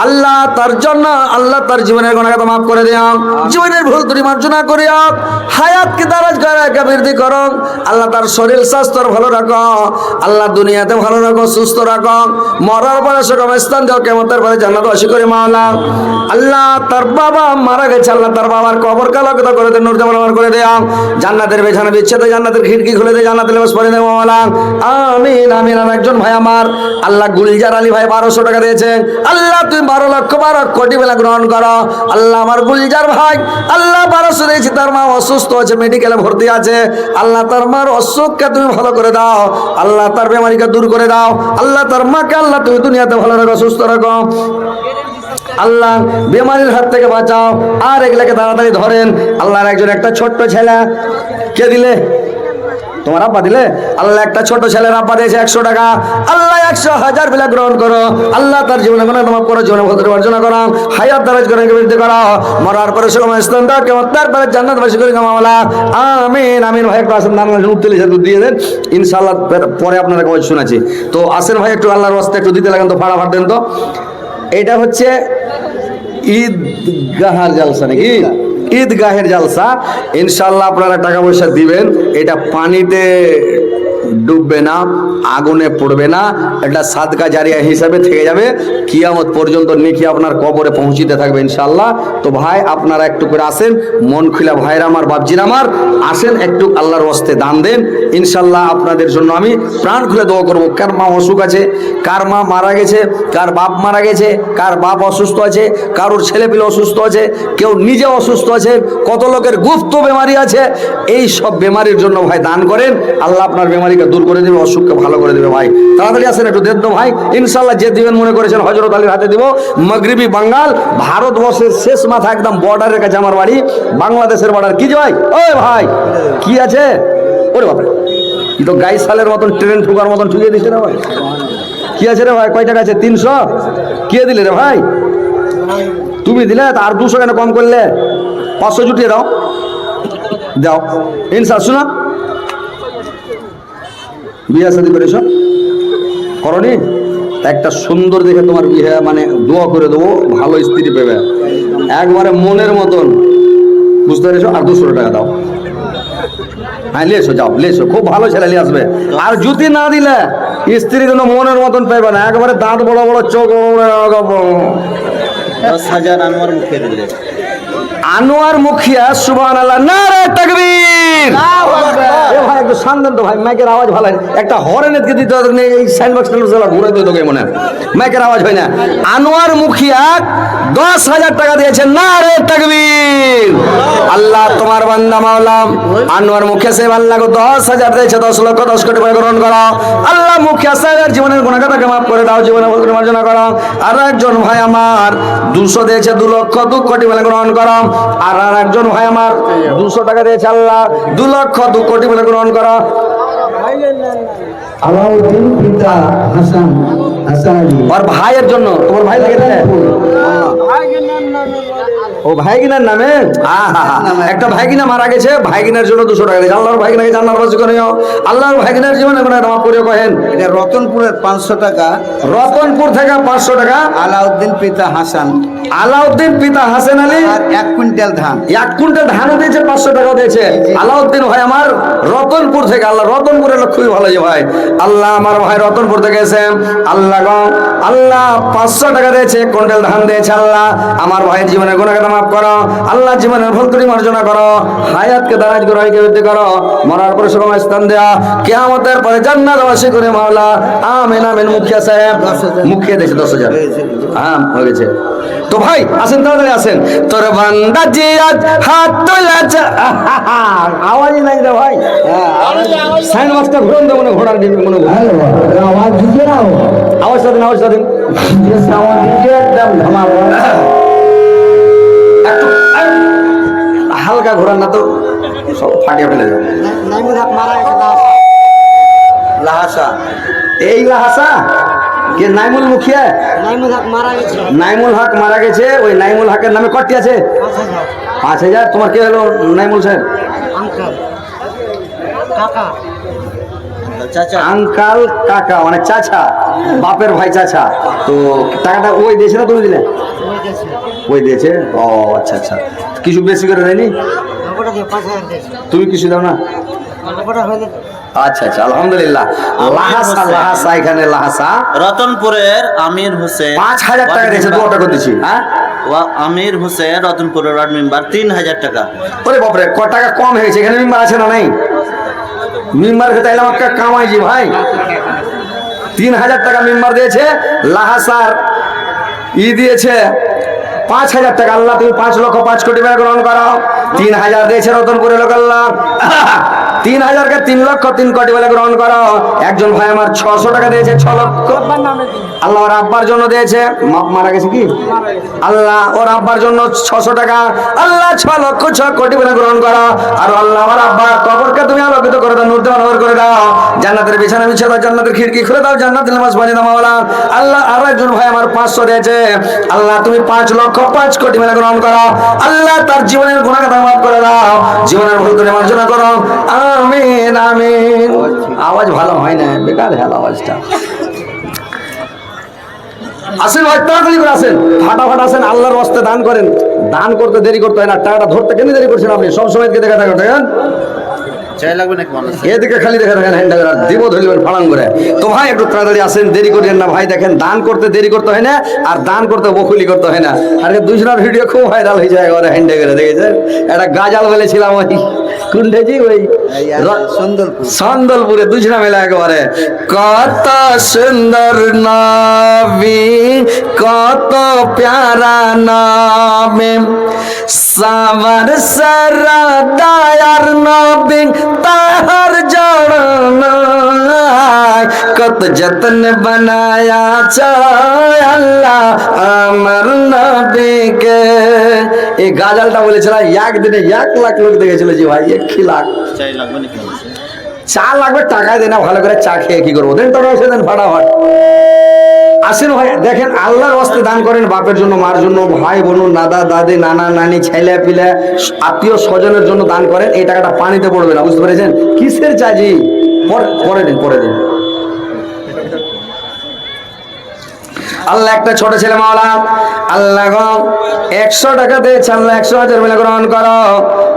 আল্লাহ তার জন্য, আল্লাহ তার জীবনের গুনাহ মাফ করে দিও, জীবনের ভুল ত্রুটি মার্জনা করিও, হায়াতকে দারাজ করে বৃদ্ধি করো। আল্লাহ তার শরীর স্বাস্থ্য ভালো রাখো, আল্লাহ দুনিয়াতে ভালো রাখো, সুস্থ রাখো, মরার পরে সুগম স্থান দাও, কিয়ামতের পরে জান্নাত বাসী করে মাওলা। আল্লাহ তার বাবা মারা গেছে, আল্লাহ তার বাবার কবর কালাকতা করে দে, নূর জামাল করে দেও, জান্নাতের বিছানা বিছিয়ে দে, জান্নাতের খিড়কি খুলে দে, জান্নাতের লেবাস পরে দে মাওলা। আমিন আমিন। আর একজন ভাই আমার আল্লাহ গুলজার আলী ভাই 1200 টাকা দিয়েছেন, আল্লাহ তুমি 12 কোটি বেলা গ্রহণ করো। আল্লাহ আমার গুলজার ভাই আল্লাহ 1200 দিয়েছি, তার মা অসুস্থ আছে, মেডিকেলে ভর্তি আছে, আল্লাহ তার মার অসুখকে তুমি ভালো করে দাও, আল্লাহ তার বেমারিকে দূর করে দাও, আল্লাহ তার মাকে আল্লাহ তুমি দুনিয়াতে ভালো রাখো, সুস্থ রাখো, আল্লাহ বেমারির হাত থেকে বাঁচাও। আর এগুলাকে তাড়াতাড়ি ধরেন। আল্লাহর একজন একটা ছোট্ট ছেলে, কে দিলে? তোমার আব্বা দিলে? আল্লাহ একটা ছোট ছেলের আব্বা দিয়েছে 100 টাকা, আল্লাহ 100,000 বিলা গ্রহণ করো, আল্লাহ তার জীবনে গুনাহ মাফ করো, জীবনে ভদ্র অর্জন করো, হায়াত দারাজ করে বৃদ্ধি করো, মরার পরে সময় স্থান দাও, কিয়ামতের পরে জান্নাত বাসী করে দাও মাওলা। আমিন আমিন। ভাই একটু আসেন, নাম উত্তলি সাথে দিয়ে দেন, ইনশাআল্লাহ পরে আপনারা কাজ শোনাচ্ছি। তো আসেন ভাই, একটু আল্লাহর রাস্তায় একটু দিতে লাগেন তো, ফাড়া দেন তো। এটা হচ্ছে ঈদগাহের জালসা নাকি? ঈদগাহের জালসা। ইনশাআল্লাহ আপনারা টাকা পয়সা দিবেন, এটা পানিতে ডুববে না, আগুনে পড়বে না, এটা সাদকা জারিয়া হিসাবে থেকে যাবে, কিয়ামত পর্যন্ত নেকি আপনার কবরে পৌঁছিতে থাকবে ইনশাআল্লাহ। তো ভাই আপনারা একটু করে আসেন, মন খুলে ভাইরা আমার, বাপজির আমার, আসেন একটু আল্লাহর ওয়াস্তে দান দেন, ইনশাআল্লাহ আপনাদের জন্য আমি প্রাণ খুলে দোয়া করবো। কার মা অসুখ আছে, কার মা মারা গেছে, কার বাপ মারা গেছে, কার বাপ অসুস্থ আছে, কারোর ছেলে পেলে অসুস্থ আছে, কেউ নিজে অসুস্থ আছে, কত লোকের গুপ্ত বেমারি আছে, এই সব বেমারির জন্য ভাই দান করেন, আল্লাহ আপনার বেমারিকে দূর করে দেবে, অসুখকে ভালো করে দেবে। ভাই তাড়াতাড়ি আসেন, একটু দেন তো ভাই, ইনশাআল্লাহ যে দিবেন মনে করেছেন হযরত আলীর হাতে দিব। মাগরিবি বাঙ্গাল, ভারতবর্ষের শেষ মাথা, একদম বর্ডারের কাছে আমার বাড়ি, বাংলাদেশের বর্ডার। কি যে ভাই, ওই ভাই কি আছে? ওরে বাবা, কি তো গাই সালের মতন ট্রেন ঠুকার মতন ঠুকিয়ে দিচ্ছে রে ভাই। কি আছে রে ভাই, কয় টাকা আছে? 300। কে দিলে রে ভাই? তুমি দিলে, আর 200 কেন কম করলে? 500 জুটিয়ে দাও, দাও ইনশাআল্লাহ। শোনা, বিয়ে শাদী করেছ, করনি? একটা সুন্দর দেখে তোমার বিয়ে মানে দোয়া করে দেবো, ভালো স্ত্রী পেবে, একবারে মনের মতন, বুঝতে পেরেছো? আর 200 টাকা দাও। হ্যাঁ লিয়ে এসো, যাও লিয়ে এসো, খুব ভালো ছেলে নিয়ে আসবে। আর জুতি না দিলে স্ত্রী যেন মনের মতন পেবে না, একবারে দাঁত বড় বড়, চোখ বড় বড়। 10,000 আনোয়ার মুখে দিলে। আনোয়ার মুখিয়া, সুবহানাল্লাহ, নারে তাকবীর। এ ভাই একটু শান্ত দেন তো ভাই, মাইকের আওয়াজ ভালো হয় না, একটা হরেনের কে দিতে হবে, এই সাইন বক্স ঘুরে দিতে তোকে মনে, মাইকের আওয়াজ হয় না। আনোয়ার মুখিয়া 10,000 টাকা দিয়েছেন, নারে তাকবীর। আল্লাহ তোমার বান্দা মাওলা আনোয়ার মুখিয়া সাহেব আল্লাহ 10,000 দিয়েছে, 10 লক্ষ 10 কোটি টাকা গ্রহণ করো। আল্লাহ মুখিয়া সাহেবের জীবনের গুনাহকে মাফ করে দাও, জীবনে ভুল মার্জনা করো। আর একজন ভাই আমার 200 দিয়েছে, 2 লক্ষ 2 কোটি টাকা গ্রহণ করো। আর একজন ভাই আমার 200 টাকা দিয়েছে, আল্লাহ 2 লক্ষ 2 কোটি টাকা গ্রহণ করো। আলাউদ্দিন পিতা হাসান, হাসান আলী। আর ভাইয়ের জন্য, তোমার ভাই লাগে না? ও ভাইগিনার নামে, একটা ভাইগিনা মারা গেছে, ভাইগিনার জন্য 200 টাকা দিয়েছে। আল্লাহর ভাইগিনাকে জান্নাত বাসী করিও, আল্লাহর ভাইগিনার জীবনে গুনাহ মাফ করিও। কহেন এটা রতনপুরের 500 টাকা, রতনপুর থেকে 500 টাকা। আলাউদ্দিন পিতা হাসান, আলাউদ্দিন পিতা হাসান আলী, আর 1 কুইন্টাল ধান। 1 কুইন্টাল ধানও দিয়েছে, 500 টাকাও দিয়েছে। আলাউদ্দিন ভাই আমার রতনপুর থেকে, আল্লাহ রতনপুরের লোক খুবই ভালো যে ভাই, আল্লাহ আমার ভাই রতনপুর থেকে এসে আল্লাহ গো, আল্লাহ 500 টাকা দিয়েছে, 1 কুইন্টাল ধান দিয়েছে। আল্লাহ আমার ভাইয়ের জীবনে গুনাহ মাফ করো আল্লাহ, জীবনের ভুল ত্রুটি মার্জনা করো, হায়াতকে দারাজ করো, বৃদ্ধি করো, মরার পরে সুগম স্থান দেয়া, কিয়ামতের পরে জান্নাতবাসী করে মাওলা। আমিন আমিন। মুখিয়া সাহেব, মুখিয়া দিয়েছে 10,000। হ্যাঁ হয়ে গেছে। তো ভাই আসেন, তাড়াতাড়ি আসেন। তোর বান্দা জিয়াদ হাত তোলাছে, আওয়াজই নাই রে ভাই। সাইন মাস্টার ঘুরন দে, মনে ঘোড়ার দিন মনে हेलो आवाज दीजिए ना वो আওয়াজটা দিন, আওয়াজটা দিন ये साउंड दीजिए एकदम धमाका। একটু হালকা ঘোরান না তো সব ফাটিয়ে ফেলে যাবে। লাহাসা এই লাহাসা কে? নাইমুল মুখিয়া, নাইমুল হক মারা গেছে। ওই নাইমুল হকের নামে কটি আছে? 5,000। তোমার কে হলো নাইমুল সাহেব? চাচা আঙ্কাল, কাকা মানে চাচা, বাপের ভাই চাচা। তো টাকাটা ওই দিয়েছে না তুমি দিলে? ওই দিয়েছে। ও আচ্ছা আচ্ছা, কিছু বেশি করে দেয়নি? তুমি কিছু দাও না? আচ্ছা আচ্ছা, আলহামদুলিল্লাহ। লাহাসা, লাহাসা এখানে লাহাসা রতনপুরের আমির হোসেন 5,000 টাকা দিয়েছে। 2 টাকা দিচ্ছি। হ্যাঁ আমির হোসেন রতনপুরের ওয়ার্ড মেম্বার 3,000 টাকা। ওরে বাপরে, ক টাকা কম হয়েছে। এখানে মেম্বার আছে না নাই? মেম্বার খেতে এলাম একটা কামাইছি ভাই। 3,000 টাকা মেম্বার দিয়েছে। লাহাসার দিয়েছে 5,000 টাকা। আল্লাহ তুমি 5 লক্ষ 5 কোটি টাকা গ্রহণ করো। 3,000 দিয়েছে রতনপুরের লোক। আল্লাহ 3,000 কে 3 লক্ষ 3 কোটি বলে গ্রহণ করো। একজন ভাই আমার 600 টাকা দিয়েছে, 6 লক্ষ। আল্লাহ ওর আব্বার জন্য দিয়েছে, মারা গেছে কি? আল্লাহ ওর আব্বার জন্য 600 টাকা। আল্লাহ 6 লক্ষ 6 কোটি বলে গ্রহণ করো। আর আল্লাহ আমার আব্বার কবরকে তুমি আলোকিত করে দাও, নূর দিয়ে আলোর করে দাও। জান্নাতের বিছানা বিছিয়ে দাও, জান্নাতের খিড়কি খুলে দাও, জান্নাতের নামাজ পড়ে দাও মাওলা। আল্লাহ আরো একজন ভাই আমার 500 দিয়েছে। আল্লাহ তুমি 5 লক্ষ 5 কোটি বলে গ্রহণ করো। আল্লাহ তার জীবনের গুনাহ মাফ করে দাও, জীবনের ভুল ত্রুটি মার্জনা করো। আমিন আমিন। আওয়াজ ভালো হয় না, বেকার হ্যাঁ আওয়াজটা। আসেন ভাই, তাড়াতাড়ি করে আসেন, ফাটাফাট আসেন। আল্লাহর রাস্তে দান করেন। দান করতে দেরি করতে হয় না। টাকাটা ধরতে কেন দেরি করছেন আপনি? সবসময় এদিকে দেখা থাকেন, চাই লাগবে নাকি মানুষ? এদিকে খালি দেখা থাকেন, হ্যান্ড দিব ধরবেন ফাড়াং করে। তো ভাই একটু তাড়াতাড়ি আসেন, দেরি করেন না ভাই। দেখেন দান করতে দেরি করতে হয় না, আর দান করতে বকুলি করতে হয় না। আর দুজনের ভিডিও খুব ভাইরাল হয়ে যায় ওরা হ্যান্ডে করে, দেখেছেন? একটা গাজাল বলেছিলাম ওই কুন্ডেজি, ওই সন্দলপুরে দুজনা মেলা একেবারে। কত সুন্দর নবী, কত প্যারা নবী, সাবার সরদায়ার নবী তাহার জড়নায়, কত যত্ন বানায়া চায় আল্লাহ আমার নবীকে। এই গাজালটা বলেছিল একদিনে 1 লাখ লোক দেখেছিল যে ভাই 1 লাখ। চাই লাগবে নাকি মানুষ? চা লাগবে, টাকা দেয় না, ভালো করে চা খেয়ে কি করবো? দেন টাকা এসে দেন ফাটাফাট। আসেন ভাই, দেখেন আল্লাহর রাস্তে দান করেন, বাপের জন্য, মার জন্য, ভাই বোন, দাদা দাদি, নানা নানি, ছেলে পিলে, আত্মীয় স্বজনের জন্য দান করেন। এই টাকাটা পানিতে পড়বে না, বুঝতে পেরেছেন? কিসের চাজি? পরে দিন, পরে দিন। আল্লাহ একটা ছোট ছেলে মাওলা, আল্লাহ গো 100 টাকা দিয়েছে। আল্লাহ 100,000 মিলে গ্রহণ করো।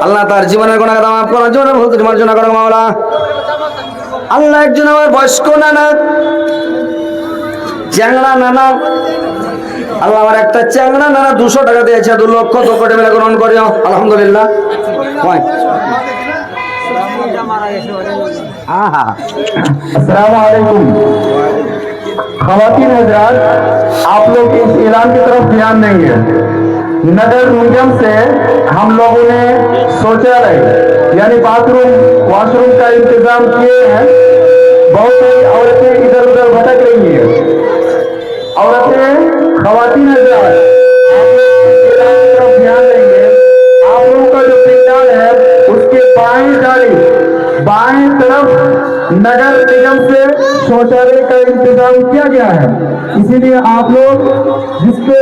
আল্লাহ তার জীবনের গুনাহ মাফ করো, জীবনের ভুল ত্রুটি মার্জনা করো মাওলা। আল্লাহ একজন আমার বয়স্ক নানা, চ্যাংড়া নানা, আল্লাহ আমার একটা চ্যাংড়া নানা 200 টাকা দিয়েছে। 2 লক্ষ 2 কোটি মিলে গ্রহণ করিও। আলহামদুলিল্লাহ। अस्सलामुअलैकुम। ख़वातीन हज़रात, आप लोग इस ऐलान की तरफ ध्यान देंगे। नगर निगम से हम लोगों ने शौचालय यानी बाथरूम वॉशरूम का इंतजाम किए हैं। बहुत सारी औरतें इधर उधर भटक रही हैं। औरतें, ख़वातीन हज़रात, आप लोग इस ऐलान की तरफ ध्यान देंगे। आप लोगों का जो पंडाल है उसके बाएं तरफ नगर निगम से शौचालय का इंतजाम किया गया है। इसीलिए आप लोग जिसको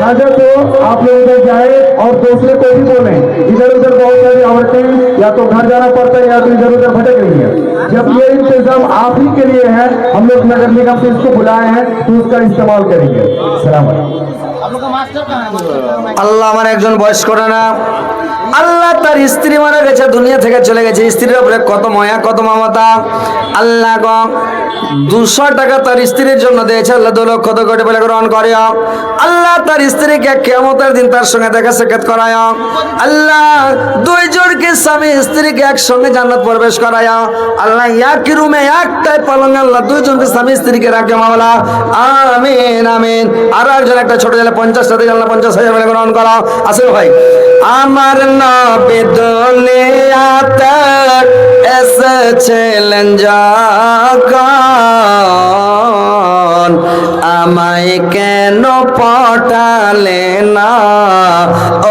हाजत हो आप लोग उधर जाए और दूसरे को भी बोलें। इधर उधर बहुत सारी औरतें या तो घर जाना पड़ता है या तो इधर उधर भटक रही है। जब ये इंतजाम आप ही के लिए है, हम लोग नगर निगम से इसको बुलाए हैं, तो उसका इस्तेमाल करेंगे। सलाम अलैकुम। আল্লাহ আমার একজন বয়স্ক নানা, আল্লাহ তার স্ত্রী মারা গেছে, দুনিয়া থেকে চলে গেছে, স্ত্রীর উপরে কত মায়া কত মমতা। আল্লাহ গো 200 টাকা তার স্ত্রীর জন্য দিয়েছে, আল্লাহ 2 লক্ষ কোটি বলে গ্রহণ করে। আল্লাহ তার স্ত্রীকে কিয়ামতের দিন তার সঙ্গে দেখা সাক্ষাৎ করায়। আল্লাহ 2 জনকে স্বামী স্ত্রীকে একসঙ্গে জান্নাত প্রবেশ করায়। আল্লাহ একই রুমে একটাই পালং, আল্লাহ 2 জনকে স্বামী স্ত্রীকে রাখে মাওলা। আমিন আমিন। আর একজন একটা ছোট ছেলে 50 টাকা আল্লাহ 50,000 বলে গ্রহণ করা। আসলে ভাই আমার নবী দুনিয়াতে এসেছিলেন যখন, আমায় কেন পাঠালে না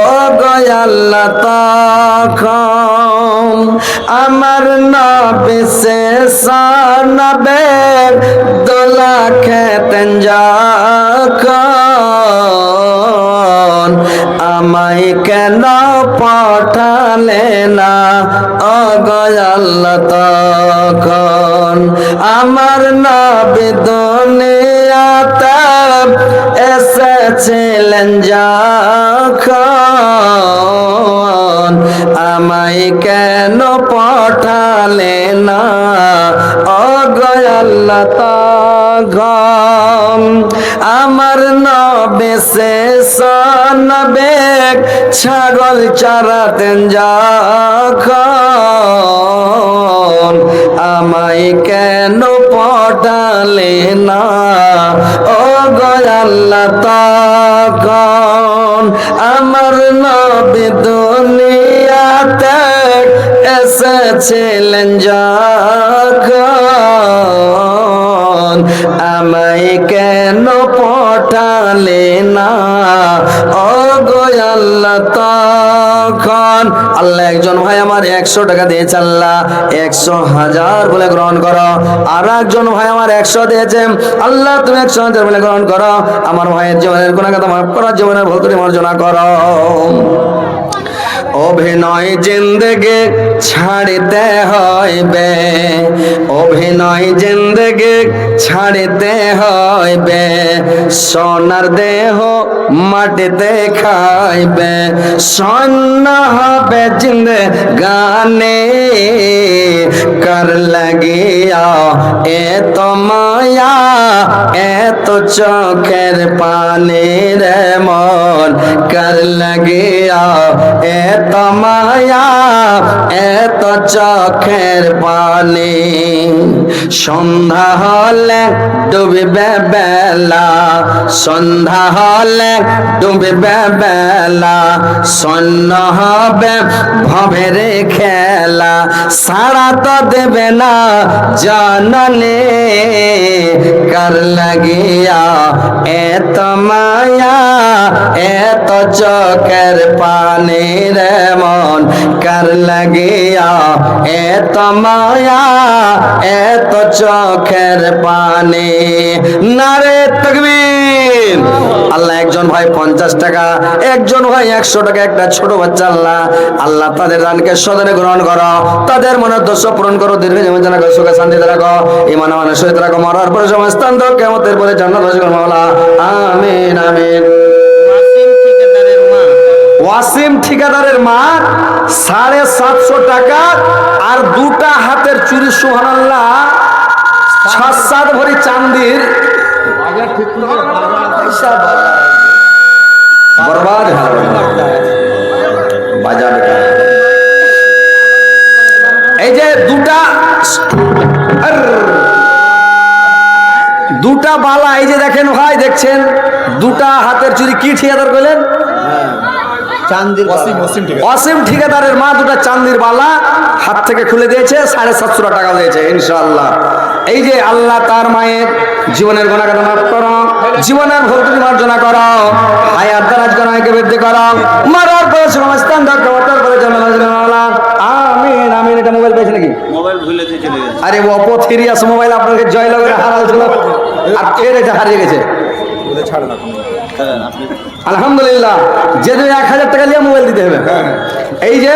ও গো আল্লাহ তখন। আমার নবী শেষ নবে দোলা খেতেন যখন, আমায় কেন পাঠালে না ও গো আল্লাহ তখন। আমার নবী দুনিয়াতে এসেছিলেন যখন, আমায় কেন পাঠালে না ও গো আল্লাহ তখন। আমার নবী শেষ নবে ছাগল চরাতেন যখন, আমায় কেন পাঠালে না ও গো আল্লাহ তখন। আমার নবী দুনিয়াতে এসেছিলেন যখন, আমায় কেন পাঠালে না ও গো আল্লাহ তখন। আল্লাহ একজন ভাই আমার 100 টাকা দিয়েছে, আল্লাহ 100,000 বলে গ্রহণ করো। আর একজন ভাই আমার 100 দিয়েছে, আল্লাহ তুমি 100,000 বলে গ্রহণ করো। আমার ভাইয়ের জীবনের গুনাহ কথা মাফ করো, জীবনের ভুল ত্রুটি মার্জনা করো। অভিনয় জিন্দগি ছাড়তে হইবে, অভিনয় জিন্দগি ছাড়তে হইবে, সোনার দেহ মাটিতে খাইবে, স্বর্ণ হবে জিন্দগানে। কার লাগিয়া এত মায়া এত চোখের পানি রে মন, কার লাগিয়া এত মায়া এত চোখের পানি। সন্ধ্যা হলে ডুবিবে বেলা, সন্ধ্যা হলে ডুবিবে বেলা, স্বর্ণ হবে ভবের খেলা, সারা তো দেবে না জানলে। কার লাগিয়া এত মায়া এত চোখের পানি রে মন, কার লাগিয়া এত মায়া এত চোখের পানি। নারে তাকবীর। আল্লাহ একজন ভাই 50 টাকা, একজন ভাই 100 টাকা, একটা ছোট বাচ্চা আল্লাহ আল্লাহ তাদের দানকে সদনে গ্রহণ করো, তাদের মনের দোষ পূরণ করো, দীর্ঘ জীবন যেন সুখে শান্তিতে রাখো, ঈমান আমানের সহিত রাখো, মরার পরে সমস্থান দাও, কিয়ামতের পরে জান্নাত বাসী করো মাওলা। আমিন আমিন। ওয়াসিম ঠিকাদারের মা 750 টাকা আর 2টা হাতের চুরি, সুবহানাল্লাহ, 6-7 ভরি চাঁদির বরবাদ বাজার। এই যে দুটা বালা, এই যে দেখেন ভাই, দেখছেন 2টা হাতের চুরি। কি ঠিকাদার করলেন? ওয়াসিম ঠিকাদারের মা 2টা চাঁদির বালা হাত থেকে খুলে দিয়েছে, 750 টাকা দিয়েছে ইনশাআল্লাহ। এই যে আল্লাহ তার মায়ের জীবনের গুনাহ কথা মাফ করো, জীবনের ভুল ত্রুটি মার্জনা করো, হায়াত দারাজ গনায়কে বৃদ্ধি করো, মরার পরে সমস্থান দাও, কিয়ামতের পরে জান্নাত বাসী করো মাওলা। আমিন আমিন। এটা মোবাইল পেয়েছে নাকি? মোবাইল ভুলে দিয়ে চলে গেছে। আরে Oppo 3s মোবাইল আপনাকে জয়নগরে হারাল ছিল, আর ফের এটা হারিয়ে গেছে। আলহামদুলিল্লাহ। যে 1000 টাকা দিয়ে মোবাইল দিতে হবে। এই যে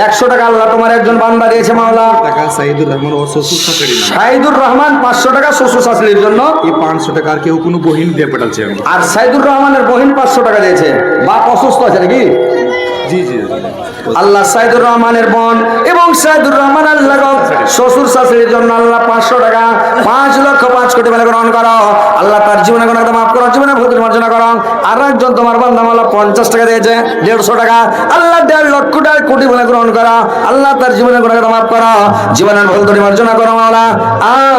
100 টাকা আল্লাহ তোমার একজন বান্দা দিয়েছে মাওলা। সাইদুর রহমান ও শ্বশুর শাশুড়ি নাম। সাইদুর রহমান 500 টাকা শ্বশুর শাশুড়ির জন্য। এই 500 টাকা আর কেউ কোনো বহিন দিয়ে পাঠাচ্ছে। আর সাইদুর রহমানের বহিন 500 টাকা দিয়েছে। বাপ অসুস্থ আছে নাকি? জি জি আল্লাহ সাইদুর রহমানের বোন এবং সাইদুর রহমান আল্লাহ শ্বশুর শাশুড়ির জন্য আল্লাহ 500 টাকা 5,05,000,000 কোটি টাকা গ্রহণ করো। আল্লাহ তার জীবনে কোনো একটা মাফ করো, জীবনে ভুল মার্জনা করো। আর একজন তোমার বান্দা মাওলা 50 টাকা দিয়েছে, 150 টাকা আল্লাহ 1,50,000,000 কোটি বলে গ্রহণ করো। আল্লাহ তার জীবনে কোনো একটা মাফ করো, জীবনের ভুল ত্রুটি মার্জনা করো মাওলা।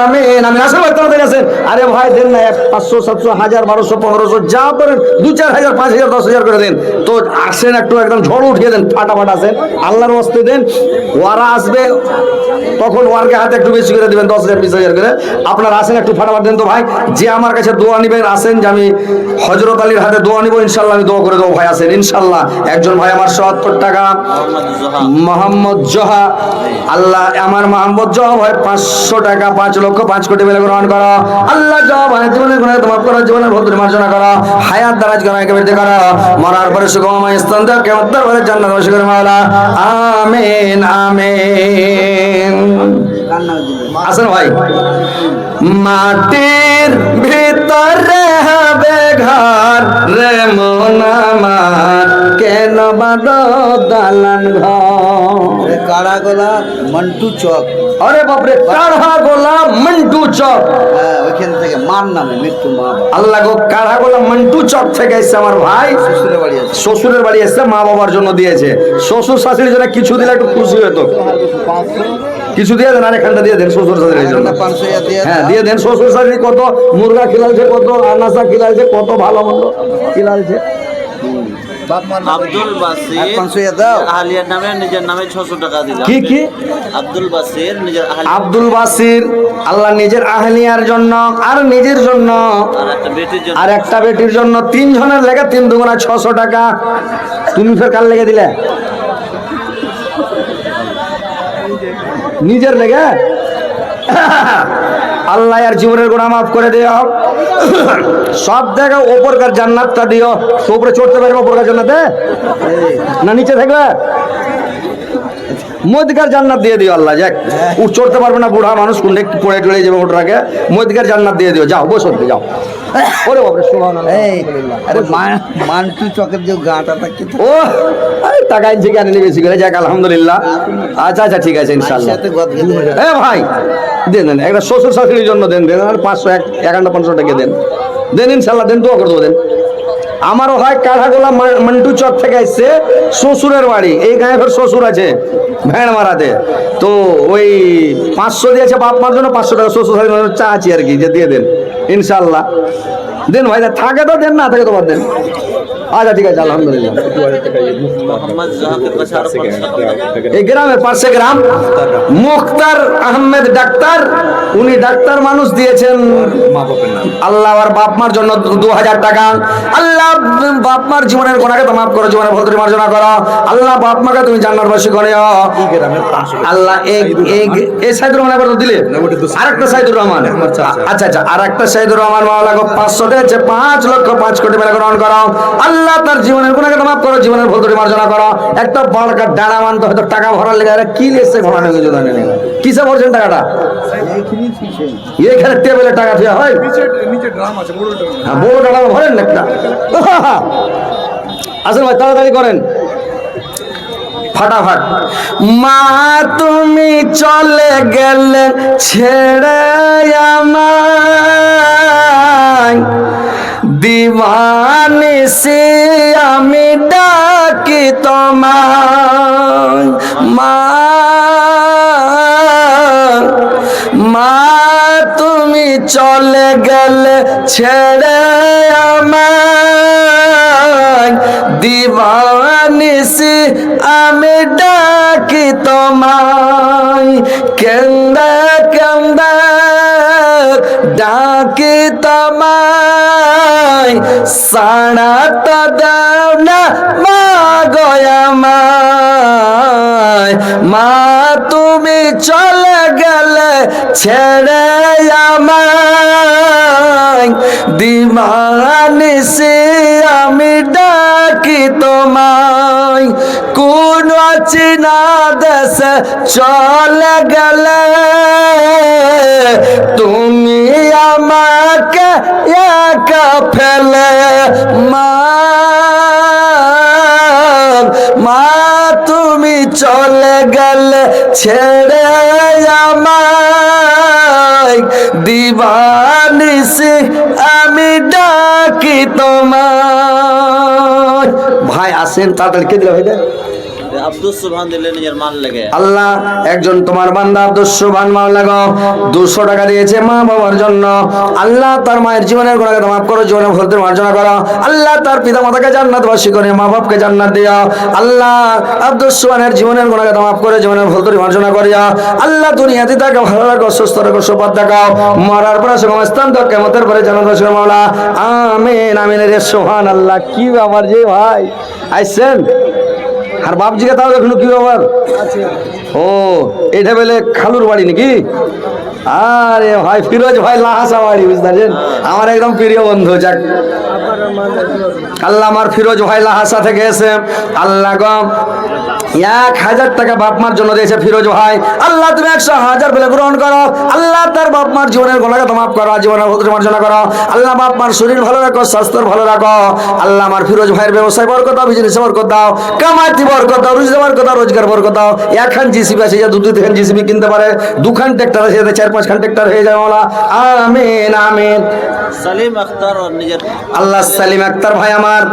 আমিন আমিন। আসলে তোমাদের কাছে আরে ভাই দেন না 500 700 1000 1200 1500 যা পারেন 2-4,000 5,000 10,000 করে দেন। তো আসেন একটু একদম ঝড় উঠিয়ে দেন, ফাটাফাট আসেন, আল্লাহর ওয়াস্তে দেন। ওরা আসবে তখন ওয়ারকে হাতে একটু বেশি করে দিবেন, 10,000 20,000 করে। আপনারা আসেন একটু ফাটাফাট দেন তো ভাই। যে আমার কাছে দোয়া নিবেন আসেন, যে আমি হযরত আলীর হাতে দোয়া নিব ইনশাআল্লাহ, আমি দোয়া করে দেবো ভাই। আসেন ইনশাআল্লাহ। একজন ভাই আমার ৭০ টাকা, মোহাম্মদ জোহা, আল্লাহ আমার মোহাম্মদ জোহা ভাই 500 টাকা 5,05,000 কোটি মিলে গ্রহণ করো। আল্লাহ জোহা ভাই জীবনের গুনাহ মাফ করো, জীবনের ভুল মার্জনা করো, হায়াত দারাজ গুনাহকে বৃদ্ধি করো, মরার পরে সুখময় স্থান দাও, কিয়ামত পরে জান্নাত বাসী করে মাওলা। আমিন আমিন। আসেন ভাই। মাটির ভিতরে হবে ঘর রে মন আমার, কেন বাঁধো দালান ঘর? কাড়া গলা মন্টু চক, আরে বাপরে, কাঢ়া গোলা মন্টু চক। ওইখান থেকে মার নামে মৃত্যু মা বাবা আল্লাহ গো, কাঢ়া গোলা মন্টু চক থেকে এসছে আমার ভাই, শ্বশুরের বাড়ি আছে। শ্বশুরের বাড়ি এসছে, মা বাবার জন্য দিয়েছে। শ্বশুর শাশুড়ির জন্য কিছু দিলে একটু খুশি হতো। কিছু দিয়ে দেন, আর এখানটা দিয়ে দেন শ্বশুর শাশুড়ির জন্য। 500 দিয়ে হ্যাঁ দিয়ে দেন। শ্বশুর শাশুড়ি কত মুরগা খিলালছে, কত আনাসা খিলালছে, কত ভালো মন্দ খিলালছে। আব্দুল বাসির 500 দাও। আহলিয়ার নামে নিজের নামে 600 টাকা দিলাম। কি কি? আব্দুল বাসির নিজের আব্দুল বাসির আল্লাহ নিজের আহলিয়ার জন্য আর নিজের জন্য আর একটা বেটির জন্য আর একটা বেটির জন্য 3 জনের লেগে 3 দুগুণা 600 টাকা। তুমি ফের কার লেগে দিলে? নিজের লেগে। আল্লাহ আর জীবনের গুনাহ মাফ করে দিও। সব জায়গায় ওপরকার জান্নাতটা দিও। তো উপরে চড়তে পারবে ওপরকার জান্নাতে না নিচে থাকবে? মধ্যকার জান্নাত দিয়ে দিও আল্লাহ। যাক চড়তে পারবে না বুড়া মানুষ, কোনটা পড়ে টড়ে যাবে ওটাকে, মধ্যকার জান্নাত দিয়ে দিও। যাও বসো, যাও। ওরে বাপরে সুবহানাল্লাহ। এই আরে মান্টু চকের যে গাঁটা থাকে ও আরে টাকা ইনছে কেন নিয়ে বেশি করে? যাক আলহামদুলিল্লাহ। আচ্ছা আচ্ছা ঠিক আছে ইনশাআল্লাহ। সাথে গদ গেছে। এ ভাই দেন দেন, একটা শ্বশুর শাশুড়ির জন্য দেন, দেন আর 500 500 টাকা দেন, দেন ইনশাআল্লাহ, দেন, দোয়া করে দেবো, দেন। আমারও হয় কাঠাগোলা মন্টু চক থেকে এসছে শ্বশুরের বাড়ি, এই গায়ে ফের শ্বশুর আছে ভেড় মারাতে। তো ওই 500 দিয়েছে বাপ মার জন্য, 500 টাকা শ্বশুর শাশুড়ির চা আছি আর কি, যে দিয়ে দেন ইনশাআল্লাহ। দেন ভাই, থাকে তো দেন, না থাকে তো বাদ দেন। আচ্ছা ঠিক আছে আলহামদুলিল্লাহ। মোহাম্মদ জাহাকে পাশে আরো 500 টাকা। এই গ্রামের পাশে গ্রাম মুখতার আহমেদ ডাক্তার, উনি ডাক্তার মানুষ দিয়েছেন মা বাপের নাম আল্লাহ আর বাপ মার জন্য 2,000 টাকা। আল্লাহ বাপ মার জীবনের গুনাহকে তো মাফ করো, জীবনের ভুল ত্রুটি মার্জনা করো। আল্লাহ বাপ মাকে তুমি জান্নাতবাসী করে দাও আল্লাহ। এই সাইদুর রহমান এবার তো দিলে আরেকটা সাইদুর রহমান। আচ্ছা আচ্ছা, আরেকটা সাইদুর রহমান মাওলা গো 500 দিয়েছে, 5,05,000 কোটি টাকা গ্রহণ করো। আল্লাহ তার জীবনের গুনাহকে তো মাফ করো, জীবনের ভুল ত্রুটি মার্জনা করো। একটা বড়কা ডানা মানতে হয়তো টাকা ভরার লেগে আরে কি লেছে ঘোড়া নিয়ে কিছু জানেন কিসে ভরছেন টাকাটা? এখানে টেবিলে টাকা দেওয়া হয়, নিচে ড্রাম আছে, বড় ড্রাম। হ্যাঁ, বড় টাকা ভরেন না একটা। আসেন ভাই তাড়াতাড়ি করেন ফাটাফাট। মা তুমি চলে গেলে ছেড়ে আমায়, দিবানিসি আমি ডাকি তোমায়। মা মা তুমি চলে গেলে ছেড়ে আমায়, দিবানিসি আমি ডাকি তোমায়। কেন্দে কেন্দে ডাকি তোমায়, সাড়া তো দাও না মা গয়ামায়। মা তুমি চলে গেলে ছেড়ে আমায়, দিবানিসি আমি ডাকি তোমায়। কোন অচেনা দেশে চলে গেলে তুমি আমাকে একা ফেলে। মা মা তুমি চলে গেলে ছেড়ে আমায়, দিবানিসি আমি ডাকি তোমায়। ভাই আসেন তাড়াতাড়ি, কে দিল ভাইটা? আব্দুস সুবহান দিলে নিজের মাল লেগে। আল্লাহ একজন তোমার বান্দা আব্দুস সুবহান মাওলাগো 200 টাকা দিয়েছে মা বাবার জন্য। আল্লাহ তার মায়ের জীবনের গুনাহকে মাফ করো, জীবনের ভুলত্রুটি মার্জনা করো। আল্লাহ তার পিতা মাতাকে জান্নাতবাসী করে, মা বাপকে জান্নাত দিও। আল্লাহ আব্দুস সুবহানের জীবনের গুনাহকে মাফ করে, জীবনের ভুলত্রুটি মার্জনা করিয়া। আল্লাহ দুনিয়াতে তাকে ভালো রাখো, সুস্থ রাখো, সুপথ দেখাও। মরার পরে সমস্তান তো কিয়ামতের পরে জান্নাতবাসী করো মাওলা। আমিন আমিন রে সুবহানাল্লাহ। কি ব্যাপার যে ভাই আইছেন? আর বাপজিকে তাও দেখুন কি ব্যাপার? ও এটা বলে খালুর বাড়ি নাকি? আরে ভাই ফিরোজ ভাই লাহাসা বাড়ি, বুঝতে পারছেন? আমার একদম প্রিয় বন্ধু। যাক আল্লাহ আমার ফিরোজ ভাই লাহাসা থেকে এসে আল্লাহ গো 1000 টাকা বাপ মার জন্য দিয়েছে ফিরোজ ভাই। আল্লাহ তুমি 100,000 বলে গ্রহণ করো। আল্লাহ তার বাপ মার জীবনের গুনাহকে মাফ করো, জীবনের ভুলত্রুটি মার্জনা করো। আল্লাহ বাপ মার শরীর ভালো রাখো, স্বাস্থ্য ভালো রাখো। আল্লাহ আমার ফিরোজ ভাইয়ের ব্যবসায় বরকত দাও, বিজনেসে বরকত দাও, কামাইতে বরকত দাও, রুজি বরকত দাও, রোজগার বরকত দাও। একখান জিসিবি আছে, যা 2-3 জিসিবি কিনতে পারে, 2খান ট্রাক্টর আছে, 4-5 খান ট্রাক্টর হয়ে যায় মাওলা। আমিন আমিন। সালিম আখতার ওর নিজের আল্লাহ সালিম আক্তার ভাই আমার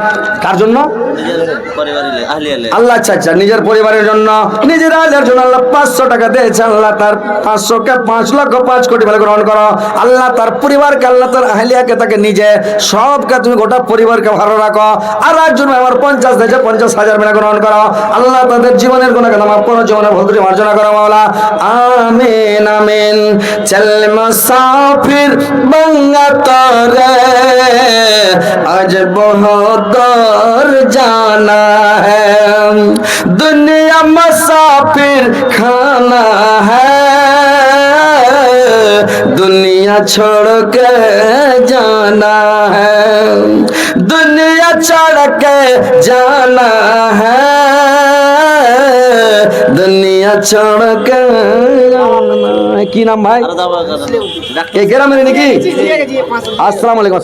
কার জন্য? নিজের পরিবারের আহলি আলে। আল্লাহ আচ্ছা আচ্ছা নিজের পরিবারের জন্য, নিজের আলের জন্য আল্লাহ 500 টাকা দিয়েছে। আল্লাহ তার 500কে 5,05,00,000 বলে গ্রহণ করো। আল্লাহ তার পরিবারকে, আল্লাহ তার আহলিয়াকে, তাকে নিজে সবকে তুমি গোটা পরিবারকে ভালো রাখো। আর একজন আমার 50 দিয়েছে, 50,000 বলে গ্রহণ করো। আল্লাহ তাদের জীবনের গুনাহকে মাফ করো, জীবনের ভুলত্রুটি মার্জনা করো মাওলা। আমিন আমিন। চল মুসাফির বঙ্গা তরে আজ বহুত দূর जाना है, दुनिया मुसाफिर खाना है, दुनिया छोड़ के जाना है, दुनिया छोड़ के जाना है, दुनिया छोड़ के जाना है। की नाम भाई? এই গ্রামের নাকি? আসসালামু আলাইকুম।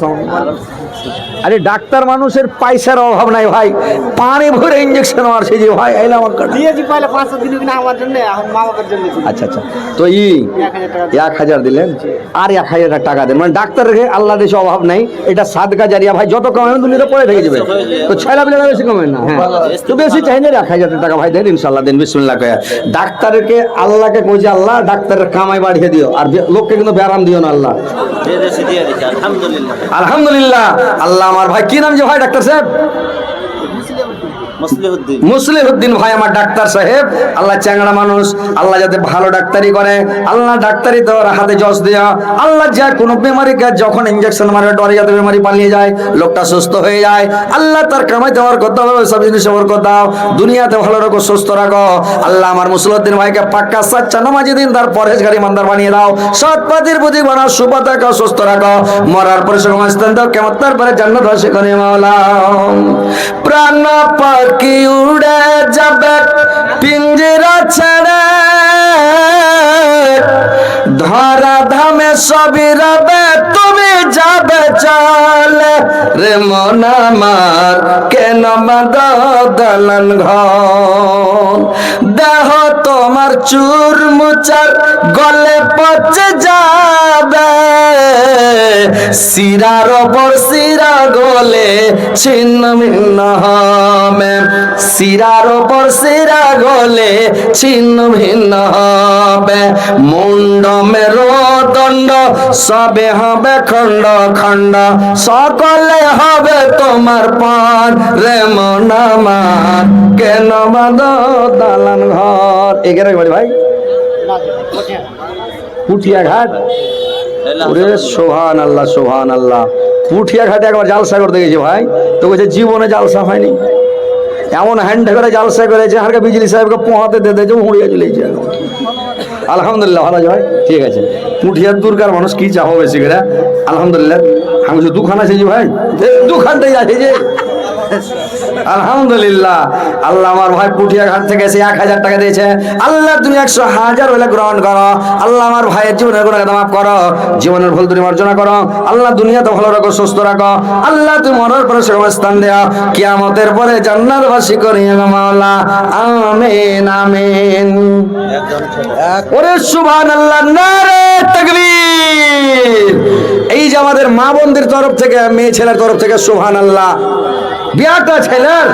আরে ডাক্তার মানুষের পয়সার অভাব নাই ভাই, পানি ভরে ইঞ্জেকশন মারছে যে ভাই এলাম আমার কাছে। দিয়েছি পয়লা 500 দিন কিনা আমার জন্য, এখন মা বাবার জন্য। আচ্ছা আচ্ছা, তো 1000 দিলেন আর 1000 টাকা দেন, মানে ডাক্তার রেখে আল্লাহ দেশে অভাব নাই। এটা সাদকা জারিয়া ভাই, যত কমেন দুনিয়াতে পড়ে থেকে যাবে। তো ছেলা বিলেরা বেশি কমেন না, হ্যাঁ তো বেশি চাই না, 1000 টাকা ভাই দেন ইনশাল্লাহ, দেন বিসমিল্লাহ কয়া। ডাক্তারকে আল্লাহকে কইছে আল্লাহ ডাক্তারের কামাই বাড়িয়ে দিও, আর লোককে কিন্তু ব্যারাম দিও না আল্লাহ। আলহামদুলিল্লাহ আলহামদুলিল্লাহ। আল্লাহ আমার ভাই কি নাম যে ভাই ডাক্তার সাহেব? মুসলিহুদ্দিন ভাই আমার ডাক্তার সাহেব। আল্লাহ চ্যাংড়া মানুষ, আল্লাহ যাতে ভালো ডাক্তারি করে, আল্লাহ ডাক্তারি দেওয়ার হাতে জজ দেয়া। আল্লাহ যা কোনো বেমারিকে যখন ইঞ্জেকশন মারে ডরে যাতে বেমারি পালিয়ে যায়, লোকটা সুস্থ হয়ে যায়। আল্লাহ তার কামাই দেওয়ার কথা, সব জিনিস বরকত দাও, দুনিয়াতে ভালো রাখো, সুস্থ রাখো। আল্লাহ আমার মুসলিহুদ্দিন ভাইকে পাক্কা সাচ্চা নামাজি দিন তার পরহেজগারি ইমানদার বানিয়ে দাও, সৎপথের প্রতি বানাও, সুপথ রাখো, সুস্থ রাখো। মরার পরে সমস্ত দাও, কেমন তারপরে জান্নাতবাসী করে মাওলা। প্রাণ পাখি উড়ে যাবে পিঞ্জরা ছেড়ে, ধরা ধামে সবই রবে, তুমি যাবে চলে রে মন আমার, কেন বাঁধলেন ঘর? দেহ তোমার চুর মুচার গলে পচে যাবে, শিরার ওপর শিরা গলে ছিন্ন ভিন্ন হবে, শিরার ওপর শিরা গলে ছিন্ন ভিন্ন হবে, মুন্ড মেরুদণ্ড সবে হবে খণ্ড খণ্ড, সকলে হবে তোমার পর রে মন আমার, কেন বাঁধো দালান ঘর? এখানে বাড়ি ভাই পুঠিয়া ঘাট। ওরে সোহান আল্লাহ, সোহান আল্লাহ। পুঠিয়া ঘাটে একবার জালসা করতে গেছি ভাই, তো বলছে জীবনে জালসা হয়নি, এমন হ্যান্ড করে জালসা করেছে, হালকা বিজলি সাহেবকে পোহাতে দিতে হুড়িয়ে চলেছে। আলহামদুলিল্লাহ ভালো ভাই, ঠিক আছে। পুঠিয়ার দূরকার মানুষ কি চাহো বেশি করে, আলহামদুলিল্লাহ। আমি দুখান আছে যে ভাই, দুখানটাই আছে যে আলহামদুলিল্লাহ। আল্লাহ আমার ভাই পুঠিয়া ঘাট থেকে এসে 1000 টাকা দিয়েছে। আল্লাহ তুমি 100,000 হলে গ্রহণ করো। আল্লাহ আমার ভাইয়ের জীবনের গুনাহ মাফ করো, জীবনের ভুল তুমি মার্জনা করো। আল্লাহ দুনিয়াতে ভালো রাখো, সুস্থ রাখো। আল্লাহ তুমি মরার পরে সেরকম স্থান দেও, কিয়ামতের পরে জান্নাতবাসী করিও গো মাওলা। আমিন আমিন। ওরে সুবহানাল্লাহ, নারে তাকবীর। এই যে আমাদের মা বোনদের তরফ থেকে, মেয়ে ছেলের তরফ থেকে সুবহানাল্লাহ। বিয়াটা ছেলের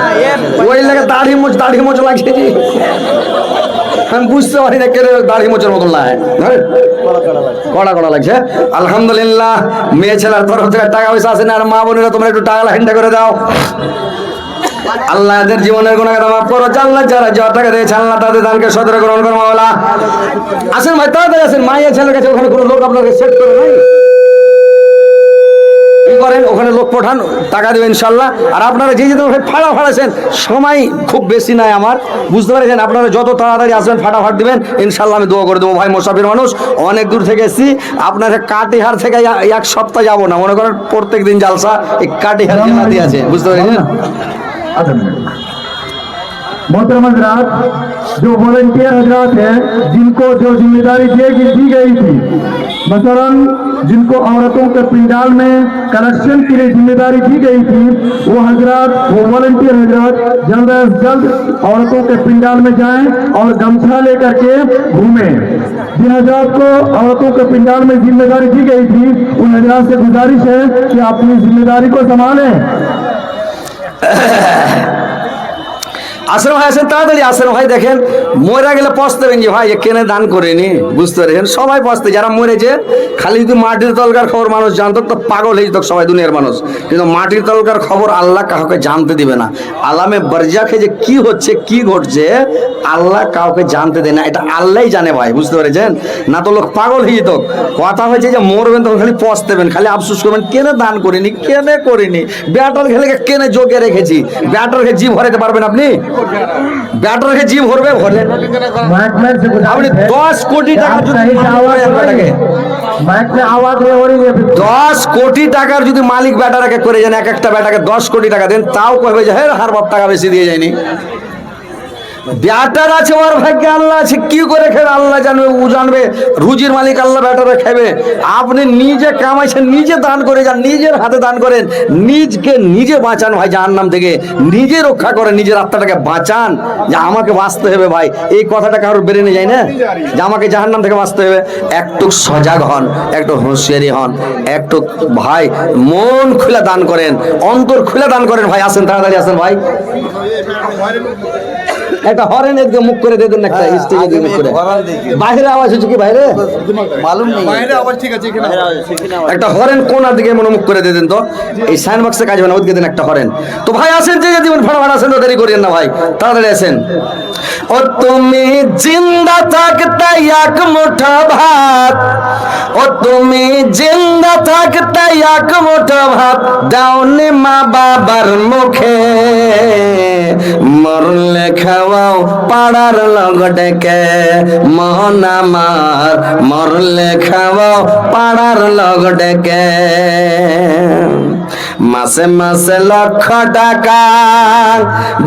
ওই লাগে দাড়ি মোচ লাগছে জি। আমি বুঝতে পারি না কেন দাড়ি মোচের মতন লাগে, কড়া কড়া লাগছে। আলহামদুলিল্লাহ, মেয়ে ছেলের তরফ থেকে টাকা পয়সা আছে না। আর মা বোনেরা তোমরা একটু টাকা হেন্ডা করে দাও। আল্লাহ এদের জীবনের গুনাহ মাফ করো। জান্নাত যারা যা টাকা দিয়েছে আল্লাহ তাদের দানকে সদরে গ্রহণ করো মাওলা। আসেন ভাই, তাড়াতাড়ি আসেন। মায়ের ছেলের কাছে ওখানে কোনো লোক আপনাকে সেট করে নাই, কি করেন ওখানে লোক পাঠান, টাকা দেবেন ইনশাল্লাহ। আর আপনারা যে ফাড়াছেন, সময় খুব বেশি নাই আমার, বুঝতে পেরেছেন। আপনারা যত তাড়াতাড়ি আসবেন ফাটাফাট দিবেন ইনশাল্লাহ, আমি দোয়া করে দেবো। ভাই মুসাফির মানুষ, অনেক দূর থেকে এসেছি। আপনার কাটিহার থেকে 1 সপ্তাহ যাবো না, মনে করেন প্রত্যেক দিন জালসা এই কাটিহার জেলাতে আছে, বুঝতে পেরেছেন। मोहतरम हजरात, जो वॉलंटियर हजरात हैं जिनको जो जिम्मेदारी दी गई थी, मसलन जिनको औरतों के पंडाल में कलेक्शन के लिए जिम्मेदारी दी गई थी, वो हजरात, वो वॉलंटियर हजरात जल्द अज जल्द औरतों के पंडाल में जाएं और गमछा लेकर के घूमें। जिन हजरात को औरतों के पंडाल में जिम्मेदारी दी गई थी, उन हजरात से गुजारिश है कि अपनी जिम्मेदारी को संभालें। আসেন ভাই, আসেন তাড়াতাড়ি আসেন ভাই। দেখেন মরে গেলে পস্তাবেন যে ভাই কেনে দান করেনি, বুঝতে পেরেছেন। সবাই পস্তে, যারা মরেছে। খালি যদি মাটির তলকার খবর মানুষ জানতো তো পাগল হয়ে যেত সবাই, দুনিয়ার মানুষ। কিন্তু মাটির তলকার খবর আল্লাহ কাউকে জানতে দিবে না। আলামে বারজাখে যে কি হচ্ছে, কি ঘটছে, আল্লাহ কাউকে জানতে দেয় না, এটা আল্লাহই জানে ভাই, বুঝতে পেরেছেন। না তো লোক পাগল হয়ে যেত। কথা হয়েছে যে মরবেন তখন খালি পস্তেবেন, খালি আফসোস করবেন কেনে দান করিনি, কেনে করিনি। ব্যাটার খেলে কেনে জোকে রেখেছি। ব্যাটারকে জিভ ভরাতে পারবেন আপনি? ব্যাটারকে জিভ ভরবে ভরে আপনি 10 কোটি টাকা যদি 10 কোটি টাকার যদি মালিক ব্যাটারাকে করে যান, এক একটা ব্যাটাকে 10 কোটি টাকা দেন, তাও কবে যে হ্যাঁ হার বাপ টাকা বেশি দিয়ে যায়নি। ব্যাটার আছে, ওর ভাগ্যে আল্লাহ আছে, কি করে খেবে আল্লাহ জানবে, ও জানবে। রুজির মালিক আল্লাহ, ব্যাটারে খাবে। আপনি নিজে কামাইছেন, নিজে দান করে যান, নিজের হাতে দান করেন, নিজকে নিজে বাঁচান ভাই জাহান্নাম থেকে, নিজে রক্ষা করেন, নিজের আত্মাটাকে বাঁচান। যে আমাকে বাঁচতে হবে ভাই, এই কথাটা কারোর বেরেনে যায় না, যে আমাকে জাহান্নাম থেকে বাঁচতে হবে। একটু সজাগ হন, একটু হুঁশিয়ারি হন, একটু ভাই মন খুলে দান করেন, অন্তর খুলে দান করেন ভাই। আসেন তাড়াতাড়ি আসেন ভাই। একটা হরেন এদিকে মুখ করে দিয়ে দেন, একটা স্টেজে দিয়ে মুখ করে। বাইরে আওয়াজ হচ্ছে কি বাইরে मालूम नहीं है। বাইরে আবার ঠিক আছে এখানে একটা হরেন কোনার দিকে মনে মুখ করে দিয়ে দেন তো, এই সাইন বক্সে কাজ হবে না, ওদিকে দেন একটা হরেন। তো ভাই আসেন, যে দিবেন ফটাফট আসেন, তো দেরি করিয়েন না ভাই, তাড়াতাড়ি আসেন। ও তুমি জিন্দা থাকতে এক মুঠো ভাত, ও তুমি জিন্দা থাকতে এক মুঠো ভাত দাওনি মা বাবার মুখে, মরলে খাওয়াও পাড়ার লগ ডেকে, মন আমার মরলে খাওয়াও পাড়ার লগ ডেকে। মাসে মাসে লক্ষ টাকা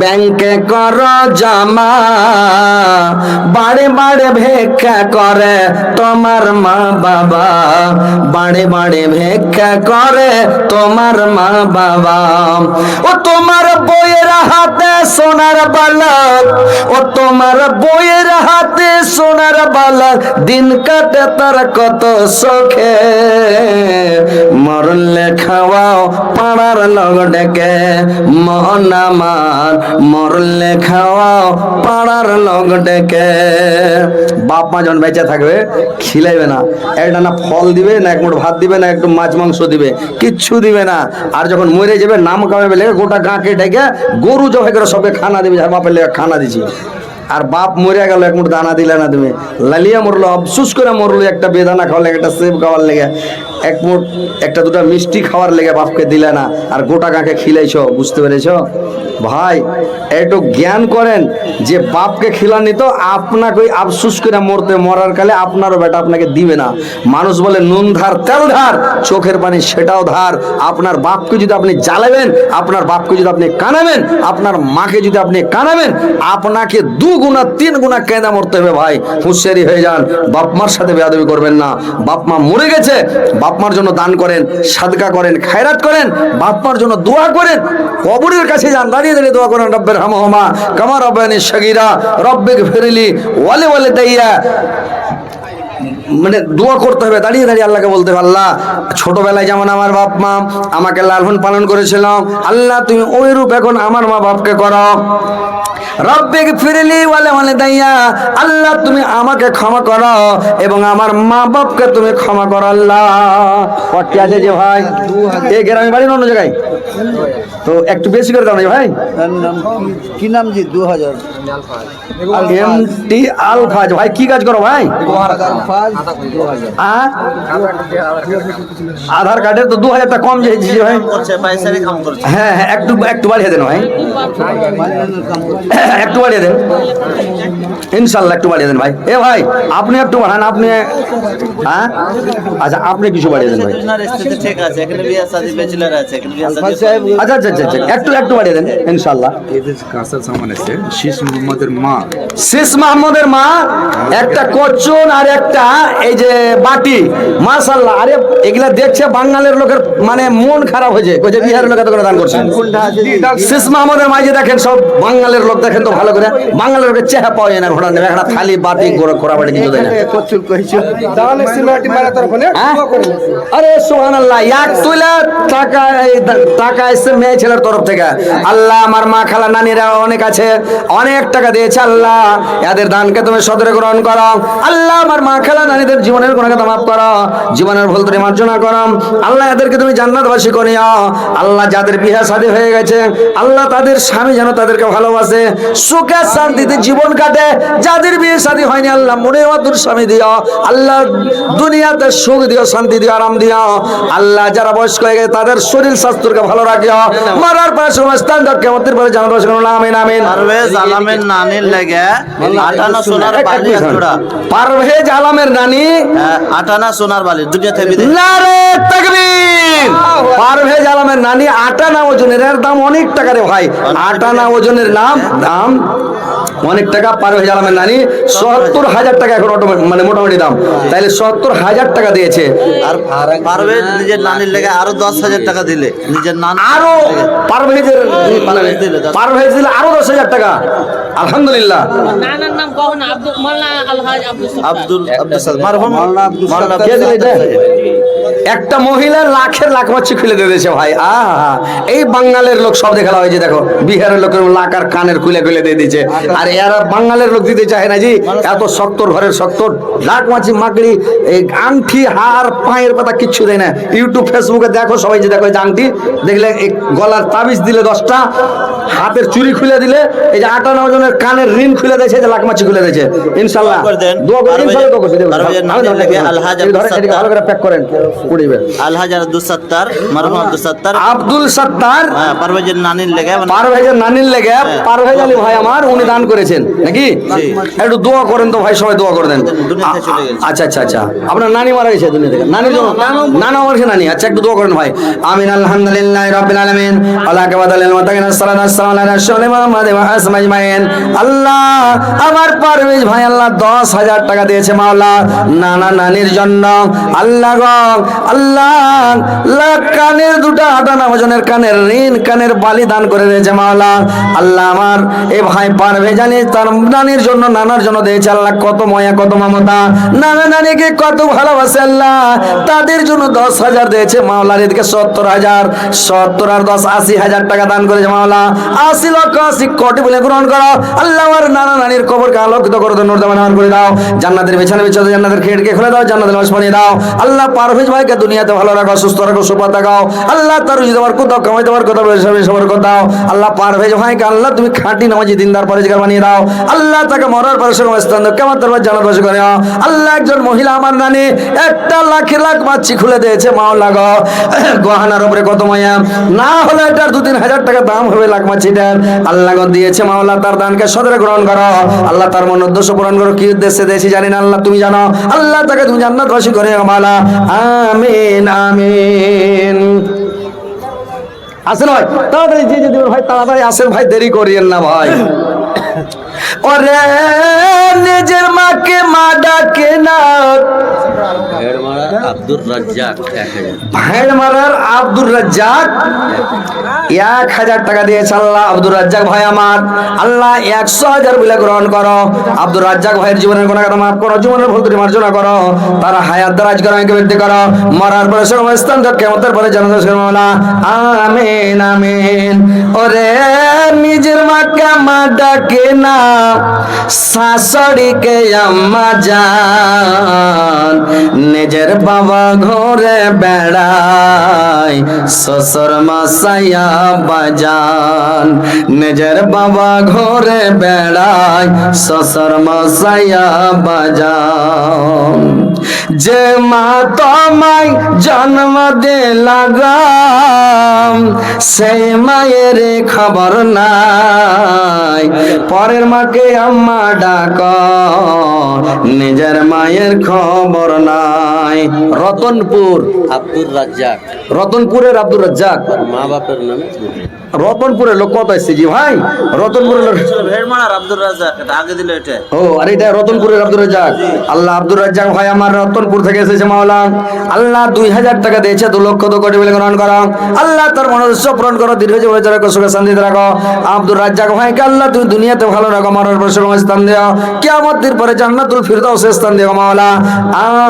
ব্যাংকে কর জমা, বাড়ি বাড়ি ভিক্ষা করে তোমার মা বাবা, বাড়ি বাড়ি ভিক্ষা করে তোমার মা বাবা। ও তোমার বইয়ের হাতে সোনার বালক, ও তোমার বইয়ের হাতে সোনার বালক, দিন কাটে তার কত শোকে, মরলে খাওয়াও পাড়ার লগ ডেকে, মন আমার মরলে খাওয়াও পাড়ার লগ ডেকে। বাপ মা যখন বেঁচে থাকবে খিলাইবে না, একটা না ফল দিবে, না এক মুঠো ভাত দিবে, না একটু মাছ মাংস দিবে, কিচ্ছু দিবে না। আর যখন মরে যাবে নাম কামাবে লেগে গোটা গাঁকে ডেকে গরু জবাই করে সবকে খানা দিবে, যার বাপের লেগে খানা দিছি। আর বাপ মরে গেল এক মুঠ দানা দিলে না তুমি, লালিয়া মরলো, আফসুস করে মরলো, একটা বেদানা খাওয়ার লেগে, একটা সেব খাওয়ার লেগে, এক মুঠ একটা দুটা মিষ্টি খাওয়ার লেগে বাপকে দিলে না, আর গোটা গাঁকে খিলাইছ। বুঝতে পেরেছ ভাই? একটু জ্ঞান করেন যে বাপকে খিলানি তো আপনাকে ওই আফসুস করে মরার কালে আপনারও বেটা আপনাকে দিবে না। মানুষ বলে নুন ধার তেল ধার, চোখের পানি সেটাও ধার। আপনার বাপকে যদি আপনি জ্বালাবেন, আপনার বাপকে যদি আপনি কানাবেন, আপনার মাকে যদি আপনি কানাবেন, আপনাকে 2 গুণা 3 গুণা কেঁদা মরতে হবে ভাই। হুঁশিয়ারি হয়ে যান, বাপ মার সাথে বেয়াদবি করবেন না। বাপ মা মরে গেছে, বাপ মার জন্য দান করেন, সাদকা করেন, খায়রাত করেন, বাপ মার জন্য দোয়া করেন, কবরের কাছে যান, দাঁড়িয়ে দাঁড়িয়ে দোয়া করেন, রব্বের হামহুমা কামা রাব্বায়ানি সগীরা রব্বিক ফিরলি ওয়ালি ওয়ালিদাইয়া। মানে দোয়া করতে হবে, দাঁড়িয়ে দাঁড়িয়ে আল্লাহকে বলতে হবে, আল্লাহ ছোটবেলায় যেমন আমার বাপ মা আমাকে লালন পালন করেছিল, আল্লাহ তুমি ওই রূপ এখন আমার মা বাপকে করো। রব্বিক ফিরলি ওয়ালি ওয়ালিদাইয়া, আল্লাহ তুমি আমাকে ক্ষমা করো এবং আমার মা বাপকে তুমি ক্ষমা করো আল্লাহ। কটি আছে যে ভাই এই গ্রামে বাড়ি না অন্য জায়গায়? তো একটু বেশি করে দাও না ভাই। কি নাম জি? 2000 এমটি আলফাজ। ভাই কি কাজ করো ভাই? আধার কার্ডের তো 2000 টাকা কম যাইছে ভাই। করছে পয়সারই কাম করছে। হ্যাঁ হ্যাঁ, একটু বাড়িয়ে দেন ভাই, একটু বাড়িয়ে দেন ইনশাল্লাহ, একটু বাড়িয়ে দেন ভাই। এ ভাই আপনি একটু বাড়ান, আপনি হ্যাঁ আচ্ছা আপনি কিছু বাড়িয়ে দেন ভাই। আপনার স্থিতি ঠিক আছে, এখানে বিয়ে শাদী ব্যাচেলর আছে, এখানে বিয়ে শাদী আচ্ছা আচ্ছা আচ্ছা, একটু বাড়িয়ে দেন ইনশাল্লাহ। এদের কাঁসার সামান আছে শীষ মোহাম্মদের মা, শেষ মাহমুদের মা, একটা কচুন আর একটা এই যে বাটি, মাশাআল্লাহ। আরে এগুলা দেখছে বাঙালির লোকের মানে মন খারাপ হয়েছে, কই যে বিহারের লোক এত করে দান করছে। শেষ মাহমুদের মা যে দেখেন, সব বাঙালির লোক দেখেন তো ভালো করে, বাঙালির লোকের চেহারা পাওয়া যায় না, ঘোড়া নেবে একটা থালি বাটি ঘোড়া বাড়ি কিছু দেয় না। প্রচুর কইছো তাহলে সিলভারটি মারা তোর ফোনে হ্যাঁ? আরে সুবহানাল্লাহ, এক তুলা টাকা টাকা এসে মেয়ে ছেলের তরফ থেকে। আল্লাহ আমার মা খালা নানিরা অনেক আছে, অনেক টাকা দিয়েছে আল্লাহ, এদের দানকে তুমি সদরে গ্রহণ করো আল্লাহ। আমার মা খালা নানিদের জীবনের গুনাহ মাফ করো, জীবনের ভুল ত্রুটি মার্জনা করো আল্লাহ, এদেরকে তুমি জান্নাতবাসী করিও আল্লাহ। যাদের বিয়ে শাদী হয়ে গেছে আল্লাহ, তাদের স্বামী যেন তাদেরকে ভালোবাসে, সুখে শান্তিতে জীবন কাটে। যাদের বিয়ে শাদী হয়নি আল্লাহ মনে মধুর স্বামী দিও আল্লাহ, দুনিয়াতে সুখ দিও, শান্তি দিও, আরাম দিও আল্লাহ। যারা বয়স্ক হয়ে গেছে তাদের শরীর স্বাস্থ্যকে ভালো রাখিও, মারার পরে সমস্তান কিয়ামতের পরে জান্নাতবাসী করো আমিন আমিন। পারভেজ আলমের নানির লেগে 58 সোনার বালি এক জোড়া। পারভেজ আলমের নানি 58 সোনার বালি দুনিয়াতে বিদেশে। নারে তাকবীর। পারভেজ আলমের নানি 58 ওজনের, এর দাম অনেক টাকা রে ভাই। 58 ওজনের দাম অনেক টাকা। পারভেজ আলমের নানি 70,000 টাকা এখন মানে মোটামুটি দাম, তাইলে 70,000 টাকা দিয়েছে। আর পারভেজ নিজের নানির লেগে আরো 10,000 টাকা দিলে, নিজের নানি আরো পারভেজের পারভেজ দিলে পারভেজ দিলে আরো 10,000 টাকা। আলহামদুলিল্লাহ। নানার নাম কখন আব্দুল মাওলানা আলহাজ আব্দুল সাদ মারহুম মাওলানা কে দিলে এটা? একটা মহিলা লাখ মাছি খুলে দিয়ে দিয়েছে ভাই। আহা, এই বাঙালির লোক সব দেখালা হয়েছে, দেখো বিহারের লোকের লাখ আর কানের খুলে দিয়ে দিয়েছে, আর এরা বাঙালির লোক দিতে চায় না জি। এত শক্তর ঘরের শক্তর লাখ মাছি মাকড়ি, এই আংটি হার পায়ের পাতা কিচ্ছু দেয় না। ইউটিউব ফেসবুকে দেখো সবাই যে দেখো এই যে আংটি দেখলে, এই গলার তাবিজ দিলে 10টা, হাতের চুড়ি খুলে দিলে, এই যে 58 জনের কানের ঋণ খুলে দিয়েছে, যে লাখ মাছি খুলে দিয়েছে। ইনশাআল্লাহ দোয়া করে ইনশাআল্লাহ দোয়া করছি। ভালো করে প্যাক করেন কুড়িবে। আলহাজ আব্দুল সত্তার মারহুম আব্দুল সত্তার আব্দুল সত্তার পারভেজের নানির লেগে পারভেজের নানির লেগে পারভেজ আলী ভাই আমার উনি দান করেছেন নাকি? একটু দোয়া করেন তো ভাই, সবাই দোয়া করে দেন। দুনিয়া থেকে চলে গেছে। আচ্ছা আচ্ছা আচ্ছা, আপনার নানি মারা গেছে দুনিয়া থেকে? নানির জন্য নানা মারা নানি। আচ্ছা একটু দোয়া করেন ভাই। আমিন। আলহামদুলিল্লাহ রাব্বিল আলামিন আল্লাহকে বাদালিল মুতাকিন সাল্লাল্লাহু আলাইহি ওয়াসাল্লাম মুহাম্মদ ওয়া আসমাই আজমাইন। আল্লাহ আমার পারভেজ ভাই আল্লাহ 10,000 টাকা দিয়েছে মাওলা নানা নানির জন্য। আল্লাহ গো আল্লাহ কানের দুটা 58 ওজনের কানের ঋণ, কানের বালি দান করে দিয়েছে মাওলা। আল্লাহ আমার এ ভাই পারভেজ আলী তার নানির জন্য নানার জন্য দিয়েছে আল্লাহ, কত মায়া কত মমতা, নানা নানিকে কত ভালোবাসে আল্লাহ, তাদের জন্য 10,000 দিয়েছে মাওলার। এদিকে 70,000, 70 আর 10 80,000 টাকা দান করেছে মাওলা। 80 লক্ষ 80 কোটি বলে গ্রহণ করো আল্লাহ আমার নানা নানির কবরকে আলোকিত করে দাও, নূর দামান করে দাও, জান্নাতের বিছানা বিছাতে জান্নাতের খিড়কি খুলে দাও, জান্নাতের বাস বানিয়ে দাও। আল্লাহ পারভেজ ভাইকে দুনিয়াতে ভালো রাখো, সুস্থ রাখো, সুপাত দেখাও। আল্লাহ তার রুজি দেওয়ার কোথাও কামাই দেওয়ার কোথাও সবার কোথাও। আল্লাহ পারভেজ ভাইকে আল্লাহ তুমি খাঁটি নামাজি দিনদার পরেজগার বানিয়ে দাও। আল্লাহ তাকে মরার পরে সময় স্থান দাও, কেমন তার জান্নাত বাসী করে দাও। আল্লাহ একজন মহিলা আমার নানি একটা লাখে লাখ বাচ্চি খুলে দিয়েছে, মাওলা গো গহনার উপরে কত মায়া, না হলে এটার 2-3 হাজার টাকা দাম হবে লাখ মাছিটার। আল্লাহ গো দিয়েছে, মাওলা তার দানকে সদরে গ্রহণ করো। আল্লাহ তার মন উদ্দেশ্য পূরণ করো, কি উদ্দেশ্যে দিয়েছি জানি না, আল্লাহ তুমি জানো। আল্লাহ তাকে তুমি জান্নাত বাসী করে মাওলা, আমিন আমিন। আসেন ভাই তাড়াতাড়ি, যে যদি ভাই তাড়াতাড়ি আসেন ভাই, দেরি করিয়েন না ভাই। ওরে নিজের মাকে মা ডাকে না, আব্দুর রাজ্জাক 1000। ভাইয়ের মারার আব্দুর রাজ্জাক 1000 টাকা দিয়েছে আল্লাহ। আব্দুর রাজ্জাক ভাই আমার, আল্লাহ 100,000 বলে গ্রহণ করো। আব্দুর রাজ্জাক ভাইয়ের জীবনের গুনাহ মাফ করো, জীবনের ভুল ত্রুটি মার্জনা করো, তারা হায়াত দারাজ করো, বৃদ্ধি করো, মরার পরে সময় স্থান দাও, কিয়ামতের পরে জান্নাত দাও মাওলা, আমিন আমিন। ওরে নিজের মাকে মা ডাকে না, শাশুড়িকে আম্মা জান, নিজের বাবা ঘরে বেড়ায়, শ্বশুর মশাইয়া বাজান, নিজের বাবা ঘরে বেড়ায়, শ্বশুর মশাইয়া বাজান। যে মা তোমায় জন্ম দিলাম, সেই মায়ের খবর নাই, পরের মাকে আম্মা ডাক, নিজের মায়ের খবর নাই। রতনপুর আব্দুর রাজ্জাক, রতনপুরের আব্দুর রাজ্জাক, মা বাপের নামে রতনপুরের লোক কত আসছে জি ভাই? রতনপুরের লোক ভেড়মারার আব্দুর রাজ্জাক, এটা আগে দিল এটা। ও আর এটা রতনপুরের আব্দুর রাজ্জাক। আল্লাহ আব্দুর রাজ্জাক ভাই আমার রতনপুর থেকে এসেছে মাওলা, আল্লাহ 2000 টাকা দিয়েছে, 2 লক্ষ 2 কোটি বলে গ্রহণ করো। আল্লাহ তার মনোদ্দেশ্য পূরণ করো, দীর্ঘ জীবন রাখো, সুখে শান্তিতে রাখো। আব্দুর রাজ্জাক ভাইকে আল্লাহ তুমি দুনিয়াতে ভালো রাখো, মরার পরে সময় স্থান দিও, কিয়ামতের পরে জান্নাতুল ফিরদাউসে স্থান দিও মাওলা,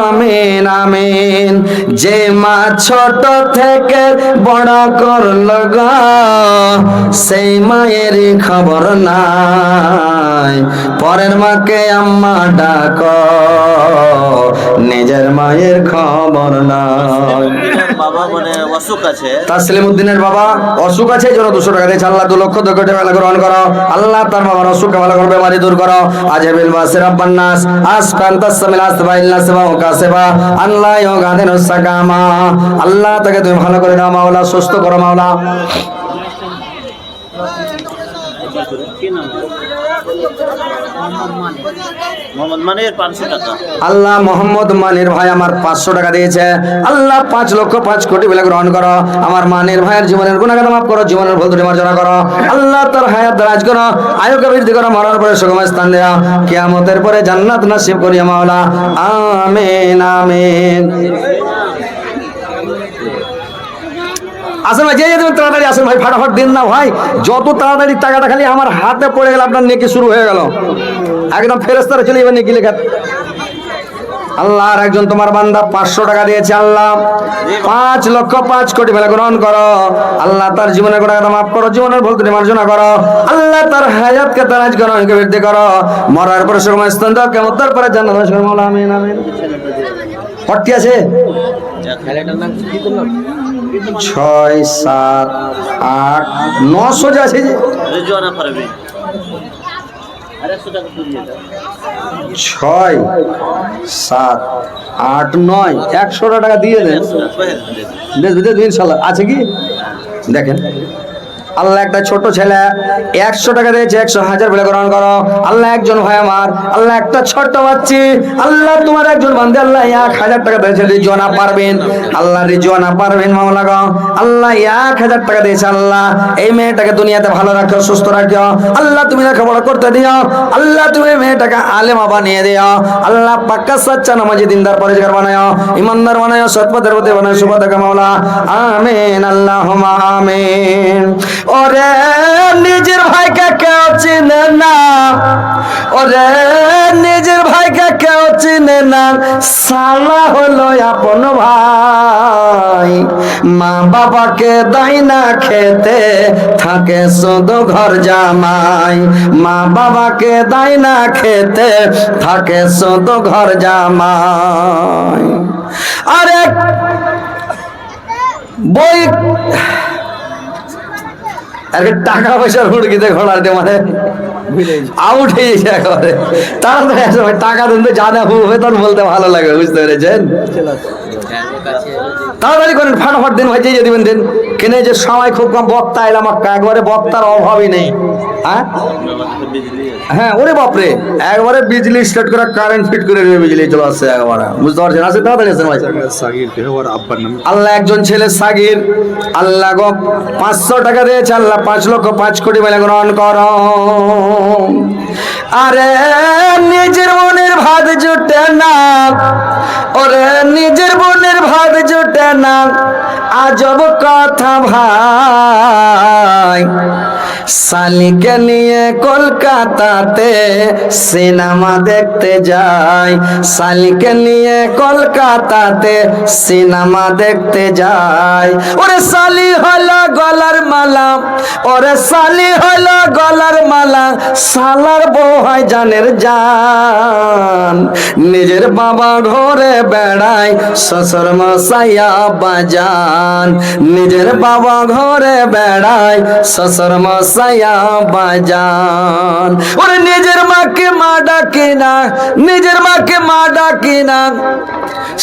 আমিন আমিন। যে মা ছোট থেকে বড় করলো গো, সেই মায়ের খবর নাই, পরের মাকে আম্মা ডাক, নিজের মায়ের খবর নাই। বাবা মানে অসুখ আছে, তাসলিম উদ্দিনের বাবা অসুখ আছে, এই জন্য 200 টাকা দিয়েছে। আল্লাহ 2 লক্ষ 2 কোটি টাকা গ্রহণ করো। আল্লাহ তার বাবার অসুখকে ভালো করবে, বেমারি দূর করো। আজহাবিল বাসির আব্বান্নাস আসকান্তাস সামিল আসবা ইল্লা সাবা ও কাসেবা আল্লাহ ইও গাদিন সাকামা। আল্লাহ তাকে তুমি ভালো করে দাও মাওলা, সুস্থ করো মাওলা। মোহাম্মদ মানির 500 টাকা। আল্লাহ মোহাম্মদ মানির ভাই আমার 500 টাকা দিয়েছে। আল্লাহ 5 লক্ষ 5 কোটি বলে গ্রহণ করো। আমার মানির ভাইয়ের জীবনের গুনাহ মাফ করো, জীবনের ভুল ত্রুটি মার্জনা করো। আল্লাহ তার হায়াত দারাজ করো, আয়ুকে বৃদ্ধি করো, মরার পরে সুখময় স্থান দাও, কিয়ামতের পরে জান্নাত নসিব করিয়া মাওলা, আমিন আমিন। আসেন ভাই, যে তুমি তাড়াতাড়ি আসেন ভাই, ফাটাফাট দিন না ভাই, যত তাড়াতাড়ি টাকাটা খালি আমার হাতে পড়ে গেল আপনার নেকি শুরু হয়ে গেল, একদম ফেরেশতারা চলে যাবে নেকি লেখা। আল্লাহ আর একজন তোমার বান্দা 500 টাকা দিয়েছে, আল্লাহ 5 লক্ষ 5 কোটি বেলা গ্রহণ করো। আল্লাহ তার জীবনের গুনাহ মাফ করো, জীবনের ভুল ত্রুটি মার্জনা করো। আল্লাহ তার হায়াতকে দারাজ করো, আয়ুকে বৃদ্ধি করো, মরার পরে সুখময় স্থান দাও, কিয়ামতের পরে জান্নাত দান করো মাওলা, আমিন আমিন। পড়তে আছে 6 7 8 900 যে আছে যে রেজওয়ানা পারবে। আর 100 টাকা তুলিয়ে দাও। 6 7 8 9 100 টাকা দিয়ে দেন, দেন ইনশাআল্লাহ। আছে কি দেখেন। আল্লাহ একটা ছোট ছেলে 100 টাকা দিয়েছে, 100,000 বলে গ্রহণ করো। আল্লাহ একজন ভাই আমার, আল্লাহ একটা ছোট্ট বাচ্চি, আল্লাহ তোমার একজন বান্দে, আল্লাহ 1000 টাকা দিয়েছে, রিজওয়ানা পারবেন, আল্লাহ রিজওয়ানা পারবেন মাওলা গো, আল্লাহ 1000 টাকা দিয়েছে। আল্লাহ এই মেয়েটাকে দুনিয়াতে ভালো রাখো, সুস্থ রাখো, আল্লাহ তুমি লেখাপড়া করতে দিও, আল্লাহ তুমি মেয়েটাকে আলেমা বানিয়ে দিও, আল্লাহ পাক্কা সচ্চা নামাজি দিনদার পরেজগার বানাও, ইমানদার বানাও, সৎপথের প্রতি বানাও, সুবহানাকা মাওলা, আমিন আল্লাহুম্মা আমিন। ওরে নিজের ভাইকে কেউ চিনে না, ওরে নিজের ভাইকে কেউ চিনে না, সালা হলো আপন ভাই। যায়, মা বাবাকে দেয় না খেতে, থাকে শুধু ঘর জামাই। মা বাবাকে দেয় না খেতে, থাকে শুধু ঘর জামাই। আরে বই আরে টাকা পয়সার হুড়কিতে ঘোড়াতে মানে আউট হয়ে গেছে একেবারে। তাড়াতাড়ি টাকা দিন তো জানা হবে, তখন বলতে ভালো লাগে, বুঝতে পেরেছেন? তাড়াতাড়ি করেন, ফাটাফাট দিন ভাই, যে দিবেন দিন। কেন যে সময় খুব কম, বক্তা এলাম, একবারে বক্তার অভাবই নেই। হ্যাঁ হ্যাঁ, ওরে বাপরে, একবারে বিজলি স্টার্ট করে কারেন্ট ফিট করে দেবে, বিজলি চলে আসছে একবারে, বুঝতে পারছেন? আসে তাড়াতাড়ি আসেন ভাই। সাগির কে ওর আব্বার নাম আল্লাহ একজন ছেলে সাগির, আল্লাহ গো 500 টাকা দিয়েছে, আল্লাহ 5,05,00,000 মিলে গ্রহণ করো। আরে নিজের মনের ভাত জুটে না, ওরে নিজের মনের ভাত জুটে না, আজব কথা ভাই। শালিকে নিয়ে কলকাতাতে সিনেমা দেখতে যাই, শালিকে নিয়ে কলকাতাতে সিনেমা দেখতে যাই। ওরে শালি হলো গলার মালা, ওরে শালি হলো গলার মালা, শালার বউ হয় জানের জান। নিজের বাবা ঘরে বেড়ায়, শ্বশুর মশাইয়া বাজান। নিজের বাবা ঘরে বেড়ায়, শ্বশুর মশাইয়া বাজান। ওরে নিজের মাকে মা ডাকি না, নিজের মাকে মা ডাকি না,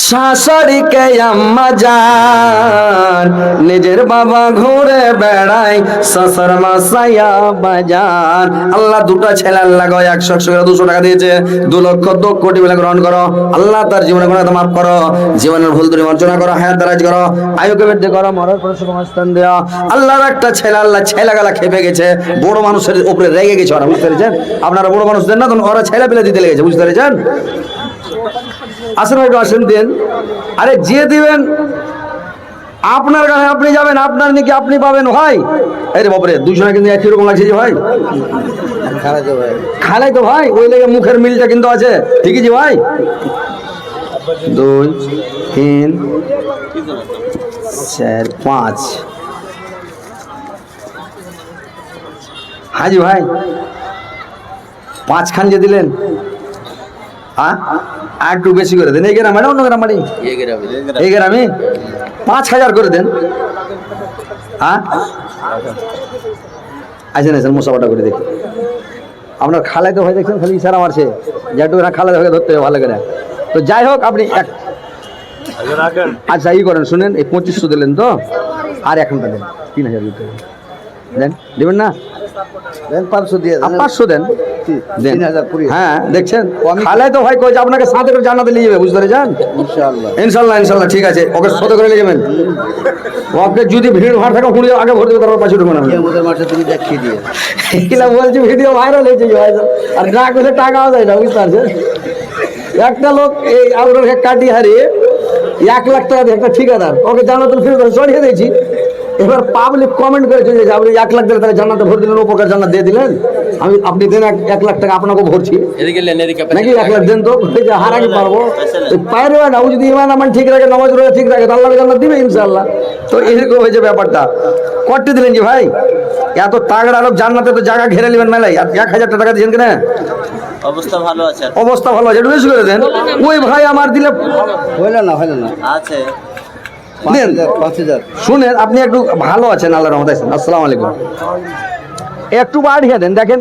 শাশুড়িকে আম্মা জান। নিজের বাবা ঘুরে বেড়ায়, শ্বশুর মশাইয়া বাজান। আল্লাহ দুটো ছেলে আল্লাহ গো 100 করে 200 টাকা দিয়েছে, 2,02,00,000 মিলে গ্রহণ করো। আল্লাহ তার জীবনে গুনাহ মাফ করো, জীবনের ভুল ত্রুটি মার্জনা করো, হায়াত দারাজ করো, আয়ুকে বৃদ্ধি করো, মরার পরে সুখস্থান দেওয়া। আল্লাহর একটা ছেলে, আল্লাহ ছেলেগালা খেপে গেছে, বড় মানুষের উপরে রেগে গেছে ওরা, বুঝতে পেরেছেন? আপনারা বড় মানুষ দেন না, তখন ওরা ছেলে পেলে দিতে লেগেছে, বুঝতে পেরেছেন? আসেন ভাই, আসেন দেন। আরে যে দিবেন আপনার কাছে আপনি যাবেন, আপনার নাকি আপনি পাবেন ভাই। এই রে বাপরে, 200 কিন্তু একই রকম লাগছে যে ভাই, খালাই তো ভাই, ওই লেগে মুখের মিলটা কিন্তু আছে, ঠিকই যে ভাই। 2 3 4 5 হাজি ভাই 5 খান যে দিলেন, হ্যাঁ আর একটু বেশি করে দেন। এই গ্রামে না অন্য গ্রামে? এই গ্রামে 5,000 করে দেন। হ্যাঁ আছেন আছেন, মশাবাটা করে দেখি। আপনার খালাই তো ভাই দেখছেন, খালি ইশারা মারছে, যেটু না খালা দেখে ধরতে হবে ভালো করে। তো যাই হোক, আপনি আচ্ছা ই করেন, শুনেন, এই 2500 দিলেন তো, আর এখনটা দেন 3,000 দিতে দেন, দেবেন না? দেন 500 দিয়ে দেন, 500 দেন, দেন। 3,000 পুরি। হ্যাঁ দেখছেন, খালাই তো ভাই কই যে আপনাকে সাথে করে জান্নাতে নিয়ে যাবে, বুঝতে পেরেছেন? ইনশাআল্লাহ ইনশাল্লাহ ইনশাল্লাহ, ঠিক আছে, ওকে সাথে করে নিয়ে যাবেন। ওকে যদি ভিড় ভাড় থাকে, হুড়িয়ে আগে ভরে দেবে, তারপর পাশে ঢুকবে না। আমাদের মাঠে তুমি দেখিয়ে দিয়ে এগুলা বলছি, ভিডিও ভাইরাল হয়েছে ভাইরাল, আর না করলে টাকাও দেয় না, বুঝতে পারছেন? একটা লোক এই আপনার কাটি হারিয়ে 1 লাখ টাকা দিয়ে একটা ঠিকাদার, ওকে জান্নাতুল ফিরদৌস সরিয়ে দিয়েছি। এবার পাবলিক কমেন্ট করে চলে যাচ্ছে, আপনি 1 লাখ দিলে তাহলে জান্নাতে ভোট দিলেন, উপকার জান্নাত দিয়ে দিলেন। আপনি দেন 1 লাখ টাকা, আপনাকে ভরছি নাকি 1 লাখ দেন তো, হারাকে পারবো পায়ের না। ও যদি ইমান আমার ঠিক রাখে, নামাজ রোজা ঠিক রাখে, আল্লাহ জান্নাত দিবে ইনশাআল্লাহ। তো এরকম হয়েছে ব্যাপারটা। কটটি দিলেন যে ভাই, এত তাগড়া লোক, জান্নাতে তো জায়গা ঘেরে নেবেন মেলায়, আর 1,000 টাকা দিয়েছেন কিনা? অবস্থা ভালো আছে, অবস্থা ভালো আছে, একটু বেশি করে দেন। ওই ভাই আমার দিলে হইল না আছে দেন। 5,000 শুনেন, আপনি একটু ভালো আছেন, আল্লাহ রহমত আছেন, আসসালামু আলাইকুম। একটু বাড়িয়ে দেন, দেখেন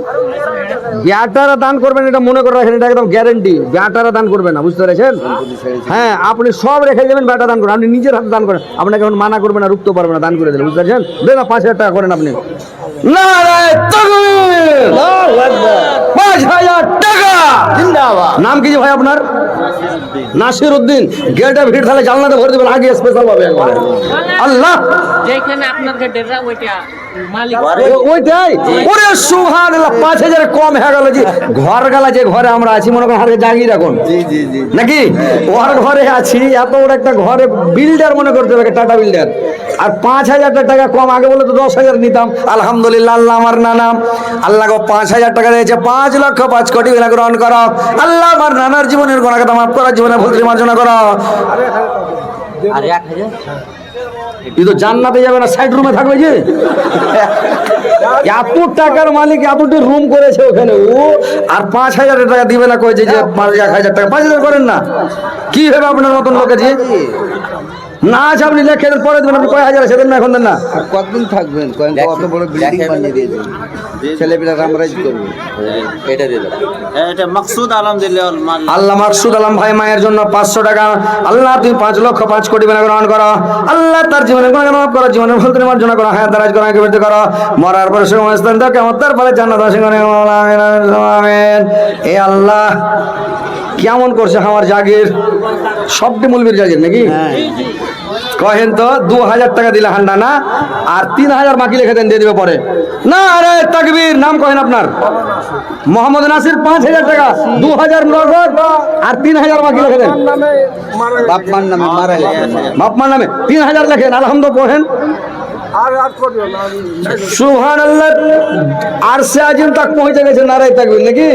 ব্যাটারা দান করবেন, এটা মনে করে রাখেন, এটা একদম গ্যারেন্টি, ব্যাটারা দান করবেন না, বুঝতে পেরেছেন? হ্যাঁ, আপনি সব রেখে যাবেন, ব্যাটা দান করেন, আপনি নিজের হাতে দান করেন, আপনাকে এখন মানা করবেন না, রুখতে পারবেন না, দান করে দিলেন, বুঝতে পেরেছেন? দেন না, 5,000 টাকা করেন আপনি। নারায়ে তাকবীর, 5,000 টাকা জিন্দাবাদ। নাম কি যে ভাই আপনার? নাসির উদ্দিন। গেটে ভিড় তাহলে জানলাতে ভরে দেবেন, আগে স্পেশাল পাবে একবারে। আল্লাহ, যেখানে আপনার ডেরা ওইটা মালিক ওইটাই। ওরে সুবহানাল্লাহ, 5,000 কম হয়ে গেল জি। ঘর গেলা যে ঘরে আমরা আছি, মনে করেন হাতে জাগিয়ে রাখুন, নাকি ওর ঘরে আছি, এত বড় একটা ঘরে বিল্ডার মনে করতে হবে, টাটা বিল্ডার। আর 5,000 টাকা কম, আগে বলে তো 10,000 নিতাম। আলহামদুলিল্লাহ, আল্লাহ আমার নাম, আল্লাহ গো 5,000 টাকা দিয়েছে, 5,05,00,000 মিলে গ্রহণ করো। আল্লাহ আমার নানার জীবনের গোনাগাতা মাফ করার, জীবনে ভুল ত্রুটি মার্জনা করো। আর 1000 এই তো জান্নাতে যাবে না, সাইড রুমে থাকবে যে। এত টাকার মালিক, এতটি রুম করেছে ওখানে ও, আর 5000 টাকা দিবে না কয়েছে যে 1000 টাকা 5000 করেন না। কি হবে আপনার মতন লোকের যে না আছে, আপনি লেখে দেন পরে দেবেন। আপনি কয় হাজার আছে দেন না, এখন দেন না। আর কতদিন থাকবেন? কয়েন অত বড় বিল্ডিং বানিয়ে দিয়েছেন, ছেলেপিলা রামরাজ করবে। এটা দিয়ে দাও। এটা মাকসুদ আলম দিলে ওর মাল আল্লাহ মাকসুদ আলম ভাই মায়ের জন্য 500 টাকা। আল্লাহ তুমি 5 লক্ষ 5 কোটি বেনা গ্রহণ করো। আল্লাহ তার জীবনের গুনাহ মাফ করো, জীবনের ভুল ত্রুটি মার্জনা করো, হায়াত দারাজ করো, আগে বৃদ্ধি করো, মরার পরে সমস্থান দাও, কেমন তারপরে জান্নাত হাসিল করো। আমিন। এ আল্লাহ কেমন করছে আমার জাগির, সবটি মুলবির জাগির নাকি কহেন তো 2000 টাকা দিলে হান্ডা না, আর 3000 বাকি লিখে দেন, দিয়ে দিবে পরে না। আরে তাকবীর, নাম কহেন আপনার মোহাম্মদ নাসির, 5000 টাকা, 2000 নগদ আর 3000 বাকি লিখে দেন। বাপমার নামে মারা গেছে। বাপমার নামে 3000 লেখেন, আলহামদুলিল্লাহ পড়েন সুবহানাল্লাহ। আর সে আজিম তাক পৌঁছে গেছে, নারাই তাকবীর নাকি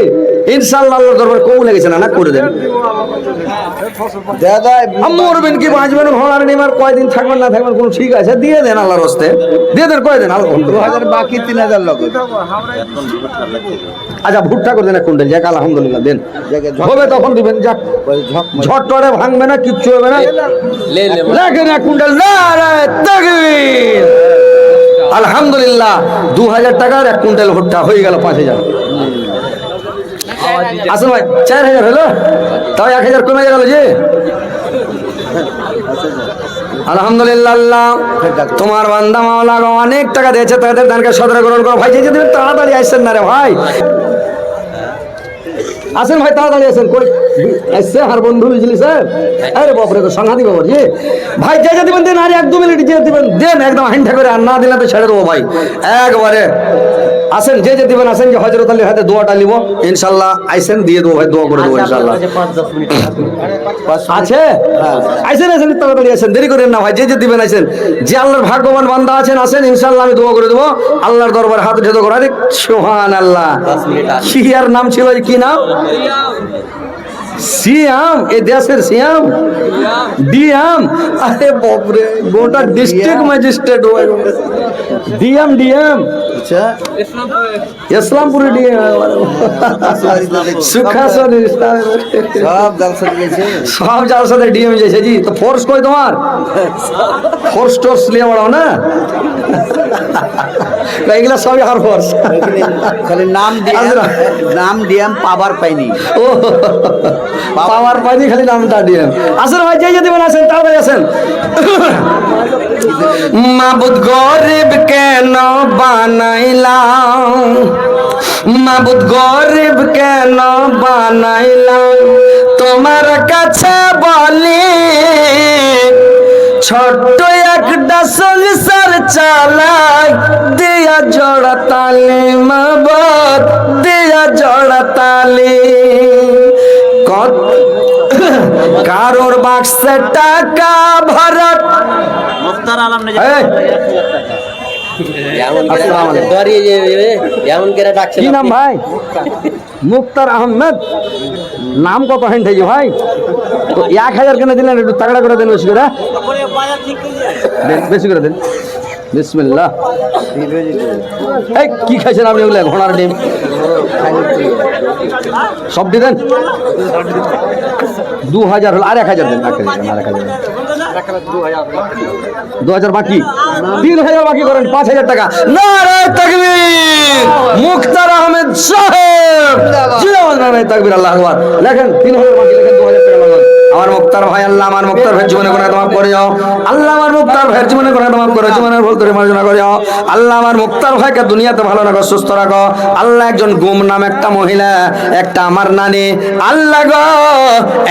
ইনশাআল্লাহ। আল্লাহর দরবার কবুল হয়ে গেছে না, না করে দেন। দাদা মরবেন কি বাঁচবেন, ঘোড়ার নিমার কয়দিন থাকবেন না থাকবেন কোনো ঠিক আছে, দিয়ে দেন আল্লাহর হস্তে, দিয়ে দেন, কয় দেন। 2000 বাকি 3000 লোক। আচ্ছা ভুট্টা করে দেন এক কুইন্টাল, যাক আলহামদুলিল্লাহ দেন, হবে তখন দিবেন। যাক ঝটটরে ভাঙবে না, কিচ্ছু হবে না, লেখেন এক কুইন্টাল। নারায়ে তাকবীর, আলহামদুলিল্লাহ। 2000 টাকার 1 কুইন্টাল ভুট্টা হয়ে গেল 5000। আসুন ভাই, 4000 হলো, তাও 1000 কমে গেল যে। আলহামদুলিল্লাহ। আল্লাহ তোমার বান্দা মাওলা অনেক টাকা দিয়েছে, তাদের দানকে সদরে গ্রহণ করো। ভাই যে দিবেন তাড়াতাড়ি আসছেন না রে ভাই, আসেন ভাই তাড়াতাড়ি আসেন। কই আসছে আর বন্ধু বুঝলি স্যার, আরে বাপরে তো সংঘাতি বাবা জি। ভাই যে দিবেন দেন, আর 1-2 মিনিট যে দিবেন দেন, একদম হাইন্টা করে, আর না দিলে তো ছেড়ে দেবো ভাই একবারে। আসেন যে দিবেন, আসেন যে হযরত আলীর হাতে দোয়াটা নিব ইনশাআল্লাহ। আইসেন দিয়ে দেবো ভাই, দোয়া করে দেবো ইনশাআল্লাহ। 5-10 মিনিট আছে আইসেন, আসেন তাড়াতাড়ি আসেন, দেরি করেন না ভাই। যে দিবেন আসেন, যে আল্লাহর ভাগ্যবান বান্দা আছেন আসেন, ইনশাআল্লাহ আমি দোয়া করে দেবো। আল্লাহর দরবারে হাত উঠে দোয়া করে। সুবহানাল্লাহ। কি আর নাম ছিল, কি নাম? সিয়াম, এ দেশের সিয়াম ডিএম। আরে বাপরে, গোটা ডিস্ট্রিক্ট ম্যাজিস্ট্রেট হয় ডিএম। ডিএম আচ্ছা ইসলামপুরে ডিএম, সুখাসন সব জালসা দিয়েছে। সব যার সাথে ডিএম যাইছে জি। তো ফোর্স কই তোমার? ফোর্স টোর্স লিয়ে বাড়াও না, এগুলা সবই আর ফোর্স। খালি নাম ডিএম পাবার পাইনি। ও পাওয়ার পাইনি, খালি নামটা ডিএম। আসেন ভাই, যে দিবেন আসেন, তাড়াতাড়ি আসেন। মাবুদ গরিব কেন বানাইলাম, মাবুদ গরিব কেন বানাইলাম, তোমার কাছে বলি ছোট্ট একটা সংসার চালাই, দিয়া জোড়া তালি মাবুদ, দিয়া জোড়া তালি। কারোর বাক্সে টাকা ভরত। মুখতার আলম নিজে কি নাম ভাই? মুক্তার আহমেদ। নাম কত হেন্ট ভাই? 1000 কেন দিলেন? একটু তাগড়া করে দেন, বেশি করে দেন, বেশি করে দেন। বিসমিল্লাহ। এই কি খাইছেন আপনি ওগুলো? ঘোড়ার ডিম সব দিলেন। 2000 হলো, আর 1000 দেন, 2000 বাকি, 3000 বাকি করেন, 5000 টাকা। নারায়ে তাকবীর, মুক্তার আহমেদ সাহেব জিন্দাবাদ। নারায়ে তাকবীর, আল্লাহু আকবার। লেখেন 3000 বাকি, লেখেন 2000 টাকা লাগবে। আমার মুক্তার ভাই, আল্লাহ আমার মুক্তার ভাই জীবনে গুনাহ মাফ করে দাও। আল্লাহ আমার মুক্তার ভাই জীবনে গুনাহ মাফ করে, জীবনের ভুল ত্রুটি মার্জনা করে দাও। আল্লাহ আমার মুক্তার ভাইকে দুনিয়াতে ভালো রাখো, সুস্থ রাখো। আল্লাহ একজন গুমনাম একটা মহিলা, একটা আমার নানি, আল্লাহ গো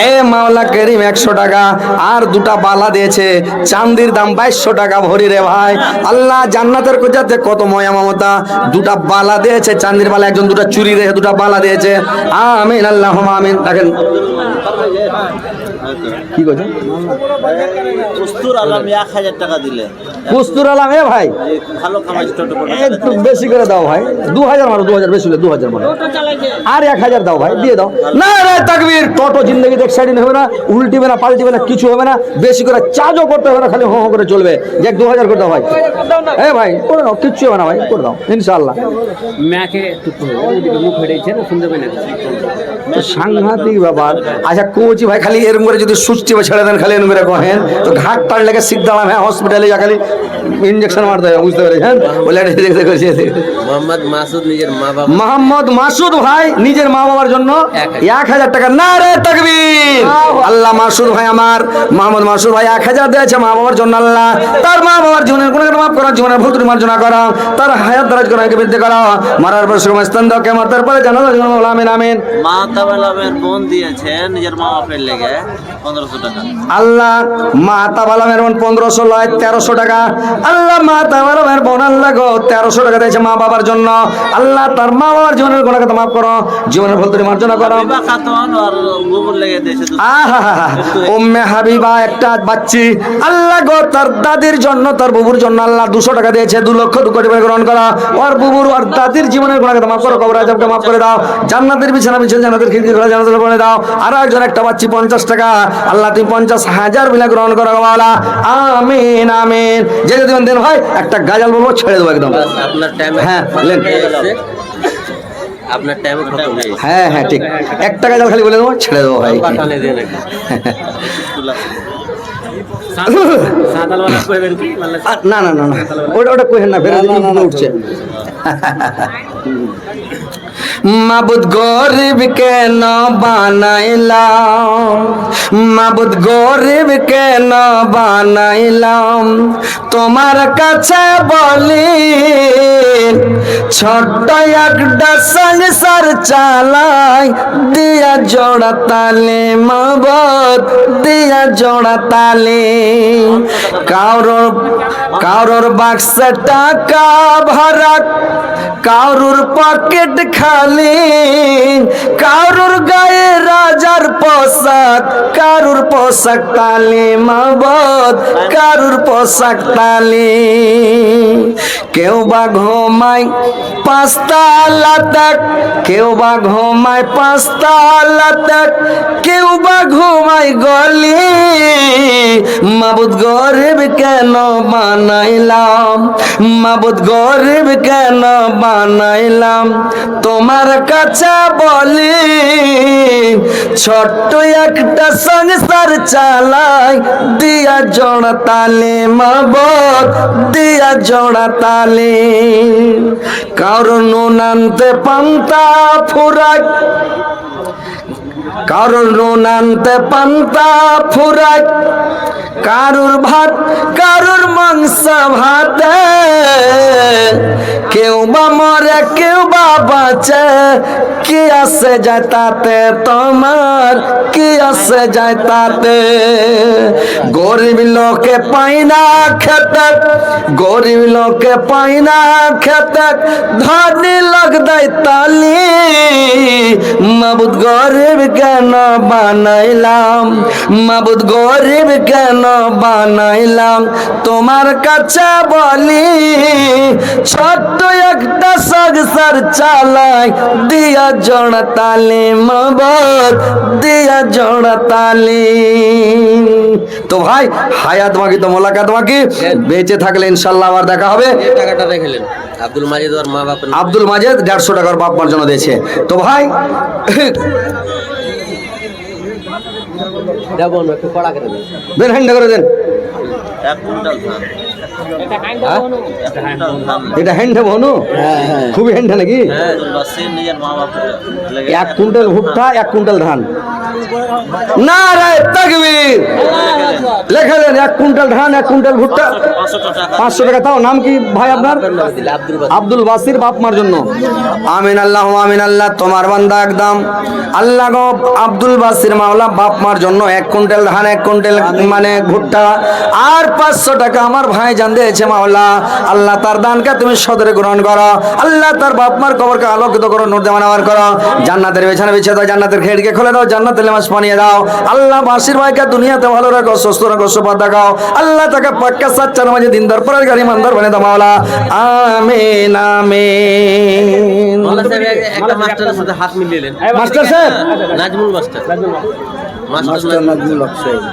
এ মাওলা করিম 100 টাকা আর 2টা বালা দিয়েছে, চাঁদির দাম 2200 টাকা ভরি রে ভাই। আল্লাহ জান্নাতের কোজাতে কত ময়া মমতা, 2টা বালা দিয়েছে, চাঁদির বালা, একজন 2টা চুরি রেখে 2টা বালা দিয়েছে। আমিন আল্লাহুম্মা আমিন। দেখেন কি করছেন কস্তুর আলম 1000 টাকা দিলে কুস্তুর আলাম এ ভাই ভালো কামাই টোটো একটু বেশি করে দাও ভাই 2000 মারো 2000 বেশি হলে 2000 মারো আর 1000 দাও ভাই দিয়ে দাও না রে তাকবীর টোটো জিন্দগি দেখ সাইডিন হবে না উল্টিবে না পাল্টিবে না কিছু হবে না বেশি করে চার্জও করতে হবে না খালি হো হো করে চলবে যে 2000 করে দাও ভাই এ ভাই করে দাও কিচ্ছু হবে না ভাই করে দাও ইনশাআল্লাহ তো সাংঘাতিক ব্যাপার আচ্ছা কোচি ভাই খালি এরম করে যদি সুচটি ছেড়ে দেন খালি এরম করে কহেন তো ঘাট টাড় লেগে সিদ্ধালাম হ্যাঁ হসপিটালে যা খালি ইঞ্জেকশন মারতে হবে বুঝতে পেরেছেন বলে মোহাম্মদ মাসুদ নিজের মা বাবা মোহাম্মদ মাসুদ ভাই নিজের মা বাবার জন্য 1000 টাকা না রে তাকবীর আল্লাহ মাসুদ ভাই আমার মোহাম্মদ মাসুদ ভাই 1000 দিয়েছে মা বাবার জন্য আল্লাহ তার মা বাবার জীবনের গুনাহ মাফ করা জীবনের ভুল ত্রুটি মার্জনা করা তার হায়াত দারাজ করা বৃদ্ধি করা মারার পর সময় স্থান দাও কেমন তারপরে জানাজার জন্য আমিন আমিন মা তাবালামের বোন দিয়েছে নিজের মা বাপের লেগে 1500 টাকা আল্লাহ মা তাবালামের বোন 1500 লয় 1300 টাকা আল্লাহ মা তাবালামের বোন আল্লাহ গো 1300 টাকা দিয়েছে মা বাবার জন্য আল্লাহ তার মা বাবার জীবনের গুনাহ মাফ করো জীবনের ভুল ত্রুটি মার্জনা করো বিবাহ খাতুন আর বুবুর লেগে দিয়েছে উম্মে হাবিবা একটা বাচ্চি আল্লাহ গো তার দাদির জন্য তার বুবুর জন্য আল্লাহ 200 টাকা দিয়েছে 2 লক্ষ 2 কোটি টাকা গ্রহণ করা ওর বুবুর আর দাদির জীবনের গুনাহ মাফ করো কবর আযাবকে মাফ করে দাও জান্নাতের বিছানা বিছিয়ে জান্নাতের খিড়কি খোলা জান্নাতের বলে দাও আর একজন একটা বাচ্চি 50 টাকা আল্লাহ তুমি 50,000 বিলা গ্রহণ করো মাওলা আমিন আমিন যে যদি দেন ভাই একটা গাজাল বলবো ছেড়ে দেবো একদম আপনার টাইম হ্যাঁ লেন আপনার টাইম খতম হয়ে গেছে হ্যাঁ হ্যাঁ ঠিক একটা গাজাল খালি বলে দেবো ছেড়ে দেবো ভাই পাঠানে দেন না না না না ওটা কইেন না ফের উঠছে মাবুদ গরিব কেন বানাইলাম মাবুদ গরিব কেন বানাইলাম তোমার কাছে বলি ছোট্ট একটা সংসার চালাই দিয়া জোড়া তালে মাবুদ দিয়া জোড়া তালে কারোর বাক্সে টাকা ভরা কারুর পকেট খালি কারুর গায়ে রাজার পোশাক কারুর পোশাক তালি মাবুদ কারুর পোশাক তালি কেউ বা ঘুমায় 5 তালা তক কেউ বা ঘুমায় 5 তালা তক কেউ বা ঘুমায় গলি মাবুদ গরিব কেন বানাইলাম মাবুদ গরিব কেন বানাইলাম তোমার কাছে বলি ছোট্ট একটা সংসার চালাই দিয়া জোড়া তালে মাবুদ দিয়া জোড়া তালে কারো নুন আনতে পান্তা ফুরাক কারোর নুন আনতে পান্তা ফুরাক কারুর ভাত কারুর মাংস ভাতে কেউ বা মরে কেউ বা বাঁচে কি আসে যায় তাতে তোমার কি আসে যায় তাতে গরিব লোকে পাই না খেতে গরিব লোকে পাই না খেতে ধনী লোক দেয় তালি মাবুদ গরিব কেন বানাইলাম মাবুদ গরিব কেন বানাইলাম তোমার কাছে বলি ছোট্ট একটা সংসার চালাই দিয়া জোড়া তালি মাবুদ দিয়া জোড়া তালি তো ভাই হায়াত বাকি তো মোলাকাত বাকি বেঁচে থাকলে ইনশাল্লাহ আবার দেখা হবে টাকাটা রেখেলেন আব্দুল মাজেদ ওর মা বাপের আব্দুল মাজেদ 150 টাকার বাপ মার জন্য দিয়েছে তো ভাই দেবো একটু কড়া করে দেন দেন হ্যান্ড করে দেন 1 কুইন্টাল ধান এটা হ্যান্ড বনু খুবই হ্যান্ড নাকি নিজের মা বাপের লেগে 1 কুইন্টাল ভুট্টা 1 কুইন্টাল ধান না রে তাকবীর লেখা দেন 1 কুইন্টাল ধান 1 কুইন্টাল ভুট্টা 500 টাকা তাও নাম কি ভাই আপনার আব্দুল বাসির বাপ মার জন্য আমিন আল্লাহ আমিন আল্লাহ তোমার বান্দা একদম আল্লাহ গো আব্দুল বাসির মাওলা বাপ মার জন্য 1 কুইন্টাল ধান 1 কুইন্টাল মানে ভুট্টা আর 500 টাকা আমার ভাই জান দিয়েছে মাওলা আল্লাহ তার দানকে তুমি সদরে গ্রহণ করো আল্লাহ তার বাপ মার কবরকে আলোকিত করো নূর দেওয়ানার করো জান্নাতের বিছানা বিছিয়ে দাও জান্নাতের খিড়কি খুলে দাও জান্নাতের তাড়াতাড়ি নামাজ পড়িয়ে দাও। আল্লাহ বাসির ভাইকে দুনিয়াতে ভালো রাখো, সুস্থ রাখো, সুপাত দেখাও। আল্লাহ তাকে পাক্কা সাচ্চা নামাজে দিনদার পরেজগার ইমানদার বানিয়ে দাও মাওলা। আমিন আমিন। মাওলানা সাহেব একটা মাস্টারের সাথে হাত মিলিয়েলেন। মাস্টার সাহেব, নাজমুল মাস্টার। মাস্টার নাজমুল হক সাহেব।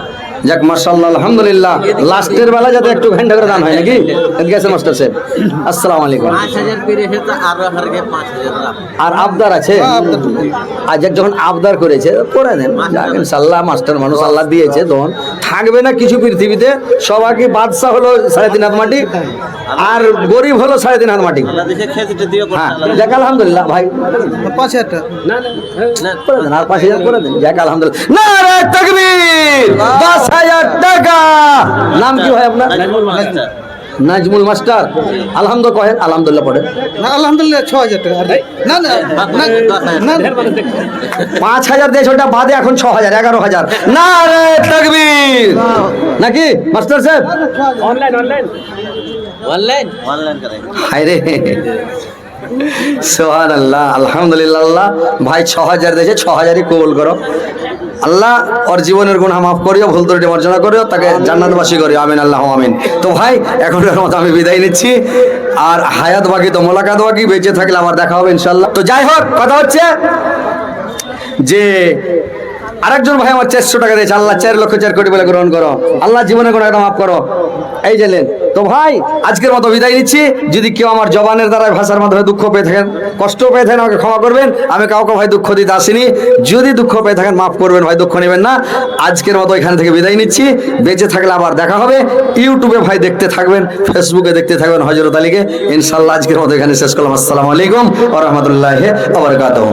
যাক মাশাআল্লাহ আলহামদুলিল্লাহ। লাস্টের বেলা যাতে একটু ঘন্টা করে দান হয় নাকি? এদিকে আছে মাস্টার সাহেব। আসসালামু আলাইকুম। 5000 পেরেছে তো আরো হারকে 5000 রাখ। আর আবদার আছে, আজ এক যখন আবদার করেছে করে দেন। যাক ইনশাআল্লাহ মাস্টার মানুষ আল্লাহ দিয়েছে, তখন থাকবে না কিছু পৃথিবীতে। সবাইকে বাদশা হলো 3.5 হাত মাটি, আর গরিব হলো 3.5 হাত মাটি। আল্লাহ দেখে খেতে দিয়ে হ্যাঁ যাক আলহামদুলিল্লাহ ভাই 5000 টাকা করে দেন, আর 5000 করে দেন। যাক আলহামদুলিল্লাহ। নারে তাকবীর। 10,000 টাকা। নাম কি ভাই আপনার? নাজমুল মাস্টার। নাজমুল মাস্টার। আলহামদুলিল্লাহ কহেন, আলহামদুলিল্লাহ পড়েন। না আলহামদুলিল্লাহ 6000 টাকা না না না 5,000 দিয়েছে, ওটা বাদে এখন 6,000 11,000। নারে তাকবীর নাকি মাস্টার সাহেব? অনলাইন অনলাইন করে হায় রে সুবহানাল্লাহ আলহামদুলিল্লাহ। আল্লাহ ভাই 6,000 দিয়েছে, 6,000ই কবুল করো আল্লাহ। ওর জীবনের গুনাহ মাফ করিও, ভুল ত্রুটি মার্জনা করিও, তাকে জান্নাতবাসী করিও। আমিন আল্লাহ আমিন। তো ভাই এখনকার মতো আমি বিদায় নিচ্ছি, আর হায়াত বাকি তো মোলাকাত বাকি, বেঁচে থাকলে আবার দেখা হবে ইনশাআল্লাহ। তো যাই হোক, কথা হচ্ছে যে আরেকজন ভাই আমার 400 টাকা দিয়েছে। আল্লাহ 4 লক্ষ 4 কোটি বলে গ্রহণ করো। আল্লাহ জীবনে কোনো একটা মাফ করো। এই জেলেন। তো ভাই আজকের মতো বিদায় নিচ্ছি। যদি কেউ আমার জবানের দ্বারা ভাষার মাধ্যমে দুঃখ পেয়ে থাকেন, কষ্ট পেয়ে থাকেন, আমাকে ক্ষমা করবেন। আমি কাউকে ভাই দুঃখ দিতে আসিনি। যদি দুঃখ পেয়ে থাকেন মাফ করবেন ভাই, দুঃখ নেবেন না। আজকের মতো এখান থেকে বিদায় নিচ্ছি। বেঁচে থাকলে আবার দেখা হবে। ইউটিউবে ভাই দেখতে থাকবেন, ফেসবুকে দেখতে থাকবেন হযরত আলীকে। ইনশাআল্লাহ আজকের মতো এখানে শেষ করলাম। আসসালামু আলাইকুম ওয়া রাহমাতুল্লাহি ওয়া বারাকাতুহু।